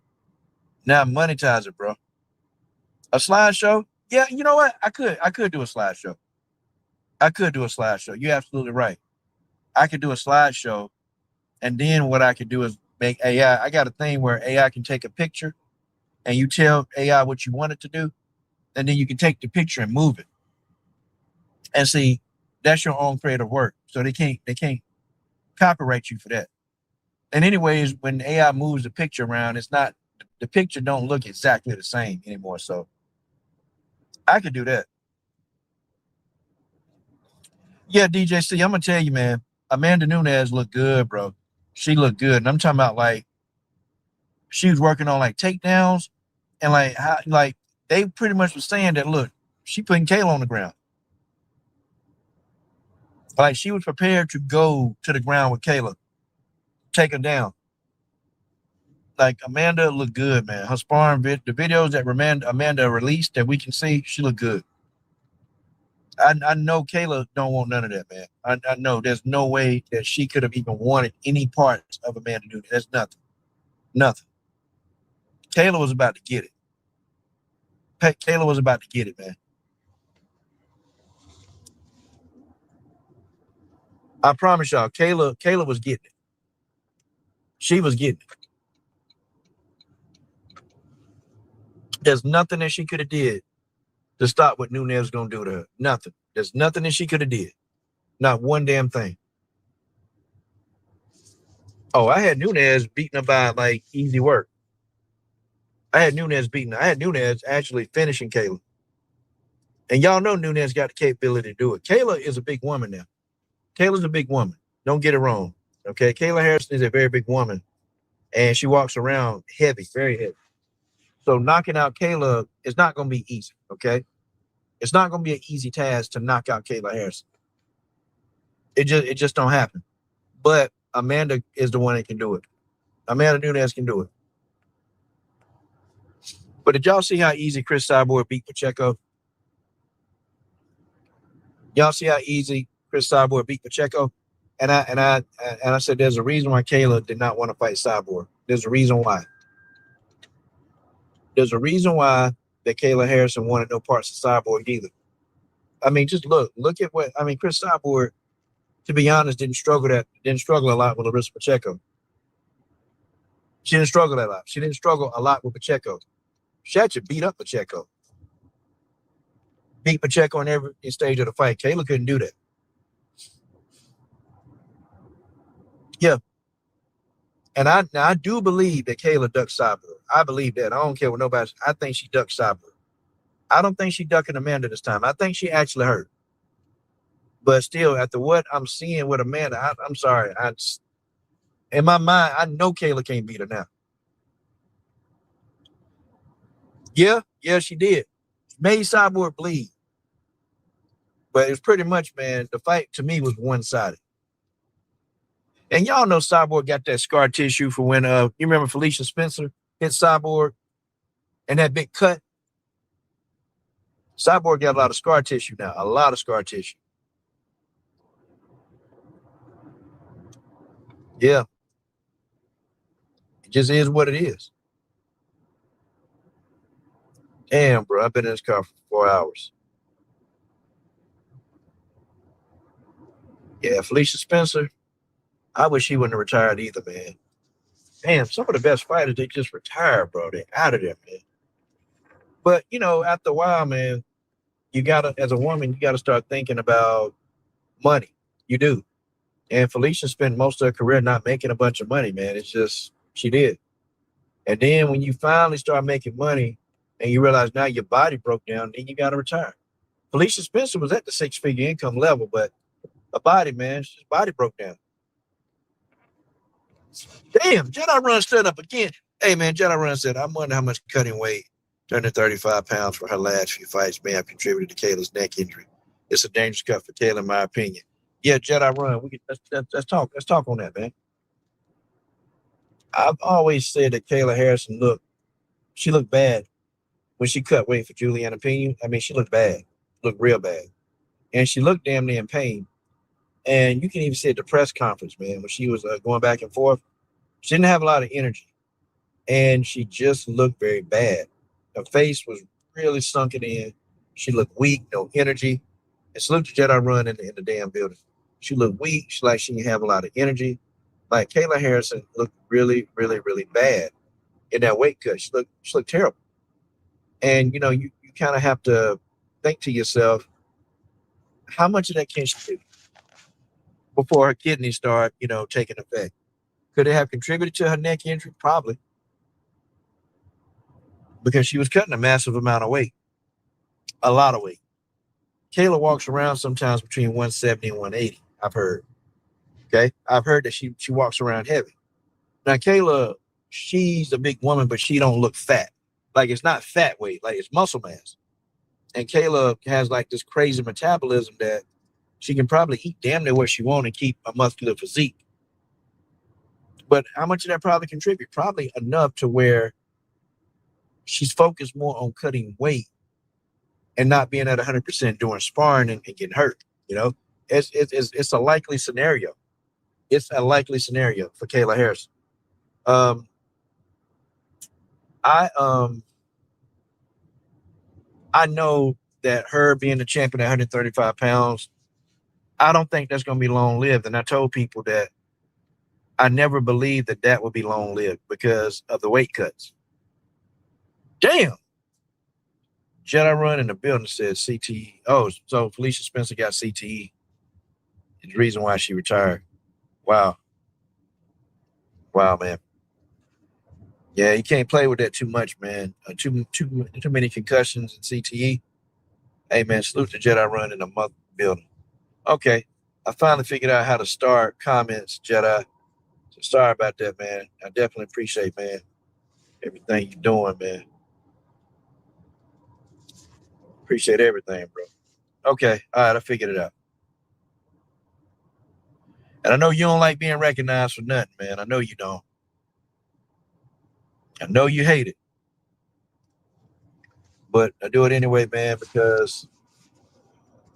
Now monetize it, bro. A slideshow? Yeah, you know what? I could do a slideshow. You're absolutely right. I could do a slideshow, and then what I could do is make AI. I got a thing where AI can take a picture, and you tell AI what you want it to do, and then you can take the picture and move it. And see, that's your own creative work. So they can't copyright you for that. And anyways, when AI moves the picture around, the picture don't look exactly the same anymore. So I could do that. Yeah, DJC, I'm gonna tell you, man. Amanda Nunes looked good, bro. She looked good, and I'm talking about like she was working on like takedowns, and like they pretty much were saying that look, she putting Kayla on the ground. Like she was prepared to go to the ground with Kayla, take her down. Like Amanda looked good, man. Her sparring the videos that Amanda released that we can see, she looked good. I know Kayla don't want none of that, man. I know there's no way that she could have even wanted any parts of Amanda Nunes. There's nothing. Nothing. Kayla was about to get it. Kayla was about to get it, man. I promise y'all, Kayla was getting it. She was getting it. There's nothing that she could have did to stop what Nunes was going to do to her. Nothing. There's nothing that she could have did. Not one damn thing. Oh, I had Nunes beaten up by like easy work. I had Nunes actually finishing Kayla. And y'all know Nunes got the capability to do it. Kayla is a big woman now. Kayla's a big woman. Don't get it wrong. Okay. Kayla Harrison is a very big woman. And she walks around heavy, very heavy. So knocking out Kayla is not going to be easy. Okay. It's not going to be an easy task to knock out Kayla Harrison. It just don't happen. But Amanda is the one that can do it. Amanda Nunes can do it. But did y'all see how easy Chris Cyborg beat Pacheco? Y'all see how easy Chris Cyborg beat Pacheco? And I said there's a reason why Kayla did not want to fight Cyborg. There's a reason why. There's a reason why that Kayla Harrison wanted no parts of Cyborg either. I mean, just look at what Chris Cyborg, to be honest, didn't struggle a lot with Larissa Pacheco. She didn't struggle that lot. She didn't struggle a lot with Pacheco. She actually beat up Pacheco. Beat Pacheco on every stage of the fight. Kayla couldn't do that. Yeah. And I do believe that Kayla ducked Cyborg. I believe that. I don't care what nobody. I think she ducked Cyborg. I don't think she ducking Amanda this time. I think she actually hurt. But still, after what I'm seeing with Amanda, I'm sorry. In my mind, I know Kayla can't beat her now. Yeah, she did. Made Cyborg bleed. But it was pretty much, man, the fight to me was one-sided. And y'all know Cyborg got that scar tissue for when you remember Felicia Spencer hit Cyborg and that big cut? Cyborg got a lot of scar tissue now, a lot of scar tissue. Yeah. It just is what it is. Damn, bro, I've been in this car for 4 hours. Yeah, Felicia Spencer, I wish she wouldn't have retired either, man. Damn, some of the best fighters, they just retire, bro. They're out of there, man. But, after a while, man, you got to, as a woman, you got to start thinking about money. You do. And Felicia spent most of her career not making a bunch of money, man. It's just, she did. And then when you finally start making money and you realize now your body broke down, then you got to retire. Felicia Spencer was at the 6-figure income level, but her body, man, his body broke down. Damn, Jedi Run stood up again. Hey, man, Jedi Run said, I wonder how much cutting weight, turning 35 pounds for her last few fights may have contributed to Kayla's neck injury. It's a dangerous cut for Kayla, in my opinion. Yeah, Jedi Run, let's talk. Let's talk on that, man. I've always said that Kayla Harrison looked bad when she cut weight for Juliana Pena. I mean, she looked bad, looked real bad. And she looked damn near in pain. And you can even see at the press conference, man, when she was going back and forth, she didn't have a lot of energy. And she just looked very bad. Her face was really sunken in. She looked weak, no energy. And salute to Jedi Run in the damn building. She looked weak. She didn't have a lot of energy. Like Kayla Harrison looked really, really, really bad in that weight cut. She looked terrible. And, you kind of have to think to yourself, how much of that can she do before her kidneys start, taking effect? Could it have contributed to her neck injury? Probably. Because she was cutting a massive amount of weight. A lot of weight. Kayla walks around sometimes between 170 and 180, I've heard. Okay? I've heard that she walks around heavy. Now, Kayla, she's a big woman, but she don't look fat. Like, it's not fat weight. Like, it's muscle mass. And Kayla has, like, this crazy metabolism that she can probably eat damn near what she wants and keep a muscular physique. But how much of that probably contribute? Probably enough to where she's focused more on cutting weight and not being at 100% during sparring and getting hurt. It's a likely scenario. It's a likely scenario for Kayla Harrison. I know that her being the champion at 135 pounds, I don't think that's going to be long lived. And I told people that I never believed that would be long lived because of the weight cuts. Damn. Jedi Run in the building says CTE. Oh, so Felicia Spencer got CTE. It's the reason why she retired. Wow. Wow, man. Yeah, you can't play with that too much, man. Too many concussions and CTE. Hey, man, salute to Jedi Run in the mother building. Okay. I finally figured out how to start comments, Jedi. So sorry about that, man. I definitely appreciate, man, everything you're doing, man. Appreciate everything, bro. Okay. All right. I figured it out. And I know you don't like being recognized for nothing, man. I know you don't. I know you hate it. But I do it anyway, man, because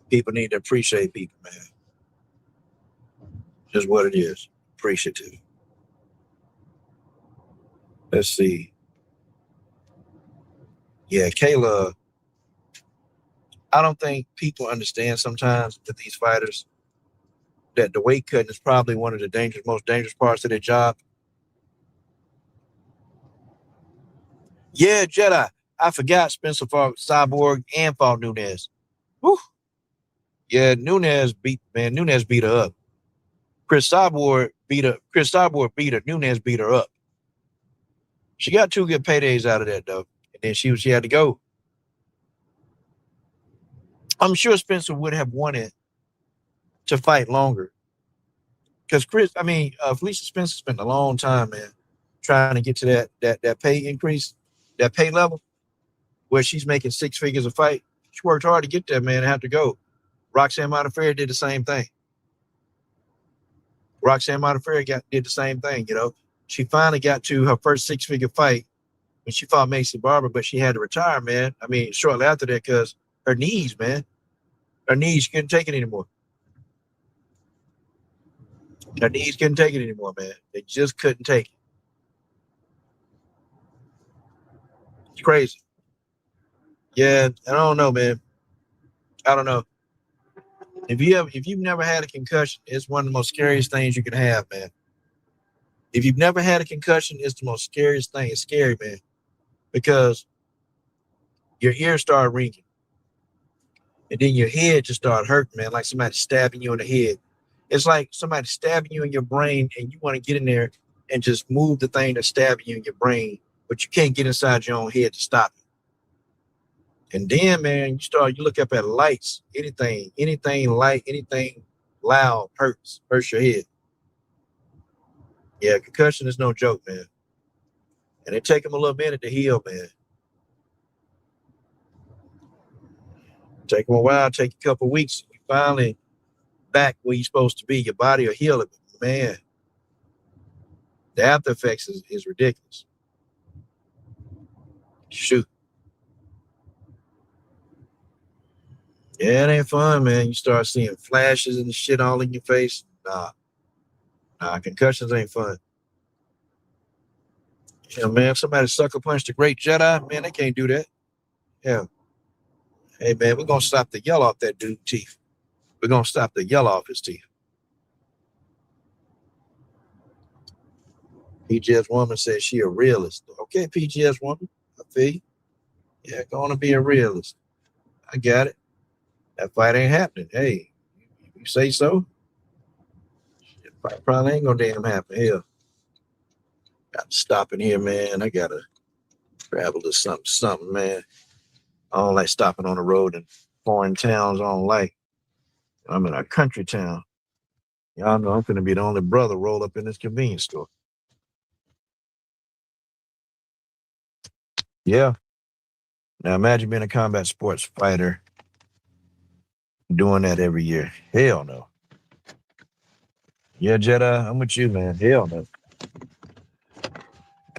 people need to appreciate people, man. Just what it is. Appreciative. Let's see. Yeah, Kayla. I don't think people understand sometimes with these fighters that the weight cutting is probably one of the most dangerous parts of their job. Yeah, Jedi. I forgot Spencer fought Cyborg and fought Nunes. Whew. Yeah, Nunes beat her up. Chris Cyborg beat her. Nunes beat her up. She got 2 good paydays out of that though. And then she had to go. I'm sure Spencer would have wanted to fight longer. Because Felicia Spencer spent a long time, man, trying to get to that pay increase, that pay level where she's making 6 figures a fight. She worked hard to get there, man, and have to go. Roxanne Modafferi did the same thing. Did the same thing, you know. She finally got to her first 6-figure fight when she fought Macy Barber, but she had to retire, man. I mean, shortly after that, because her knees, man. Her knees couldn't take it anymore. Her knees couldn't take it anymore, man. They just couldn't take it. It's crazy. Yeah, I don't know, man. I don't know. If you've never had a concussion, it's one of the most scariest things you can have, man. If you've never had a concussion, it's the most scariest thing. It's scary, man, because your ears start ringing, and then your head just start hurting, man, like somebody stabbing you in the head. It's like somebody stabbing you in your brain, and you want to get in there and just move the thing that's stabbing you in your brain, but you can't get inside your own head to stop it. And then, man, you look up at lights, anything light, anything loud hurts your head. Yeah, concussion is no joke, man. And it take them a little minute to heal, man. Take them a while, take a couple of weeks. You finally back where you're supposed to be. Your body will heal it. But man, the after effects is ridiculous. Shoot. Yeah, it ain't fun, man. You start seeing flashes and shit all in your face. Nah, concussions ain't fun. Yeah, man, if somebody sucker punched a great Jedi, man, they can't do that. Yeah. Hey, man, we're going to stop the yell off that dude's teeth. We're going to stop the yell off his teeth. PGS woman says she a realist. Okay, PGS woman. I feel you. Yeah, going to be a realist. I got it. That fight ain't happening. Hey, you say so? Fight probably ain't going to damn happen. Hell. Got to stop in here, man. I got to travel to something, man. I don't like stopping on the road in foreign towns. I don't like. I'm in a country town. Y'all know I'm going to be the only brother roll up in this convenience store. Yeah. Now imagine being a combat sports fighter doing that every year. Hell no. Yeah, Jedi, I'm with you, man. Hell no.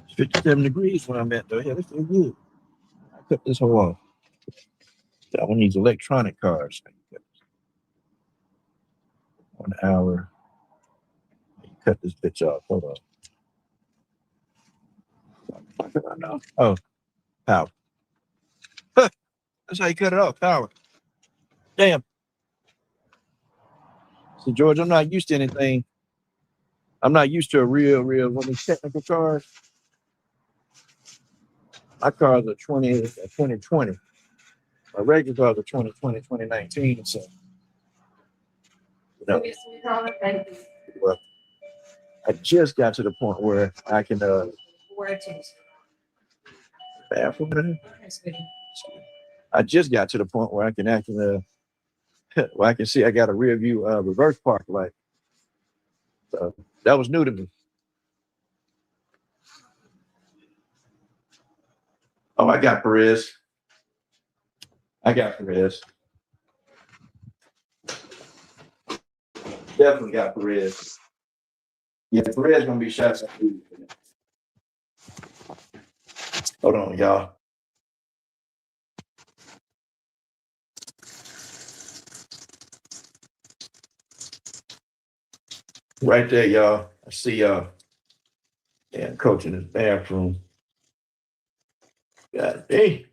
It's 57 degrees when I'm at, though. Yeah, that's feel good. I cut this whole off. That one needs electronic cars. 1 hour. Cut this bitch off. Hold on. Oh, power. Huh, that's how you cut it off. Power. Damn. So, George, I'm not used to anything I'm not used to a real one of these technical cars. My cars are 2020. My regular cars are 2020, 2019. So, you know, well, I just got to the point where I can bathroom. I just got to the point where I can actually where I can see I got a rear view reverse park light. So that was new to me. Oh, I got Perez. Definitely got Perez. Yeah, Perez gonna be shot. Hold on, y'all. Right there, y'all. I see y'all. Yeah, coach in his bathroom. God dang.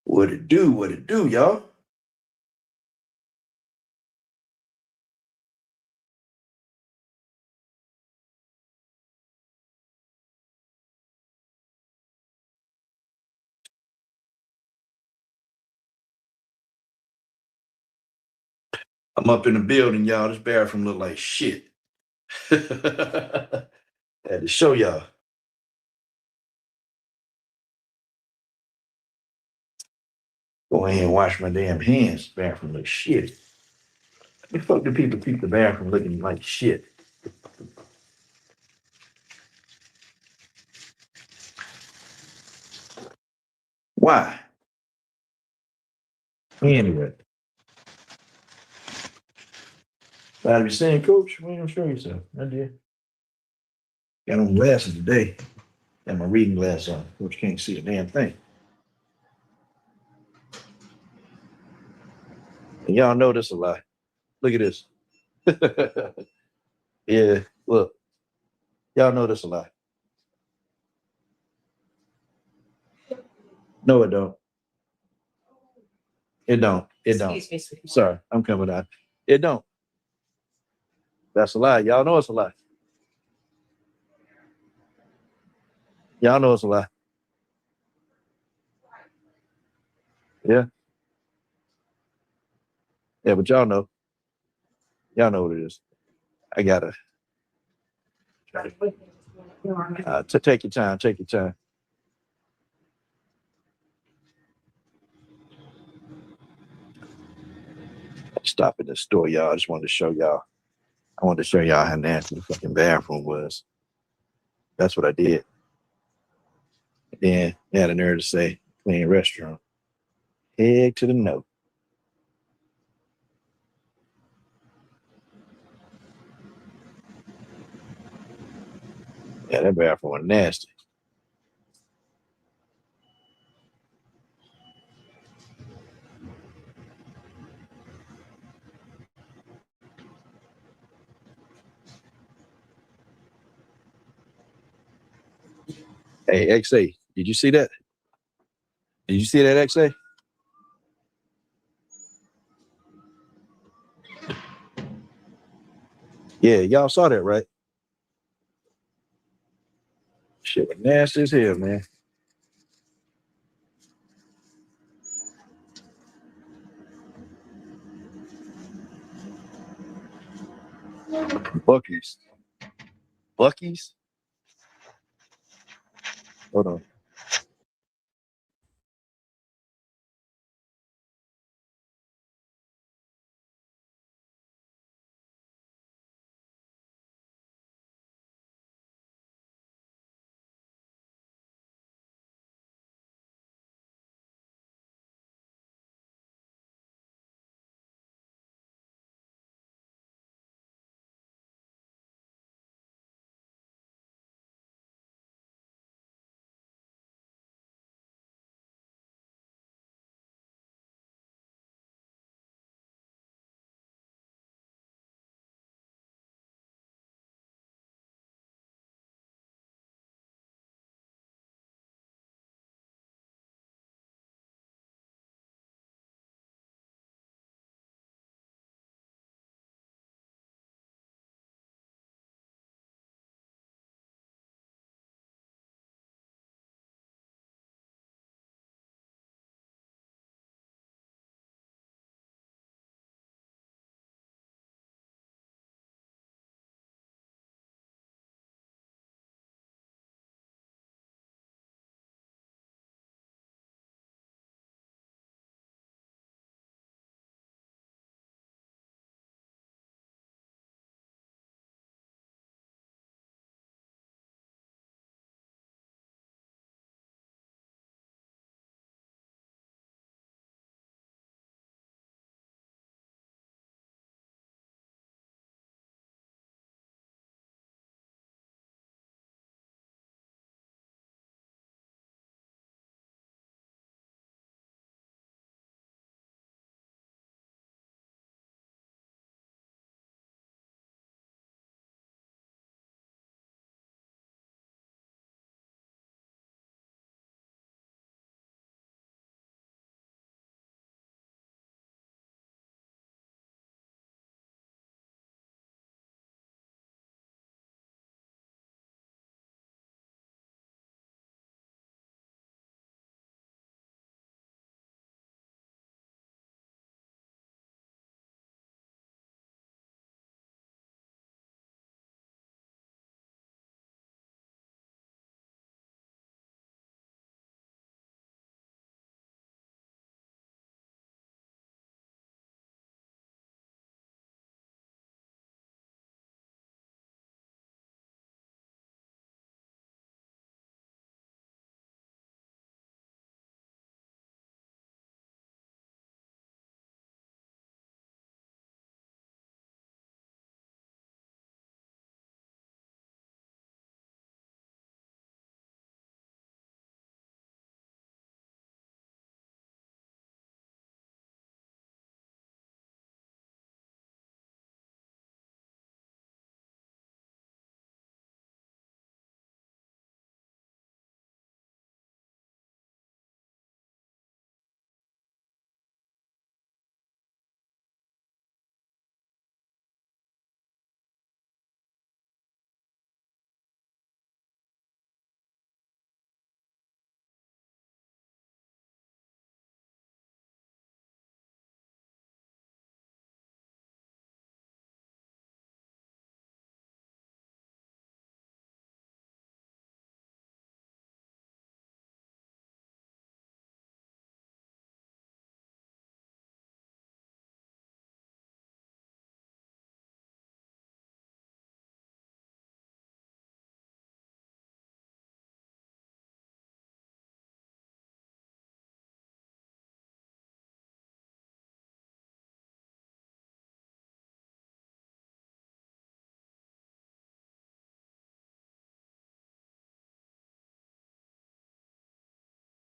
What it do, y'all? I'm up in the building, y'all. This bathroom look like shit. Had to show y'all. Go ahead and wash my damn hands. Bathroom look shit. The fuck do people keep the bathroom looking like shit? Why? Anyway, I'd be saying, Coach, why don't you show yourself? I did. Got on glasses today. Got my reading glasses on. Coach can't see a damn thing. And y'all know this a lot. Look at this. Yeah, look. Y'all know this a lot. No, it don't. It don't. It don't. Sorry, I'm coming out. It don't. That's a lie. Y'all know it's a lie. Y'all know it's a lie. Yeah. Yeah, but y'all know. Y'all know what it is. I gotta take your time. Take your time. Stop at the store, y'all. I just wanted to show y'all. I wanted to show y'all how nasty the fucking bathroom was. That's what I did. And then they had a nerve to say clean restroom. Head to the no. Yeah, that bathroom was nasty. Hey, XA, did you see that? Did you see that, XA? Yeah, y'all saw that, right? Shit was nasty as hell, man. Bucky's. Bucky's? Hold on.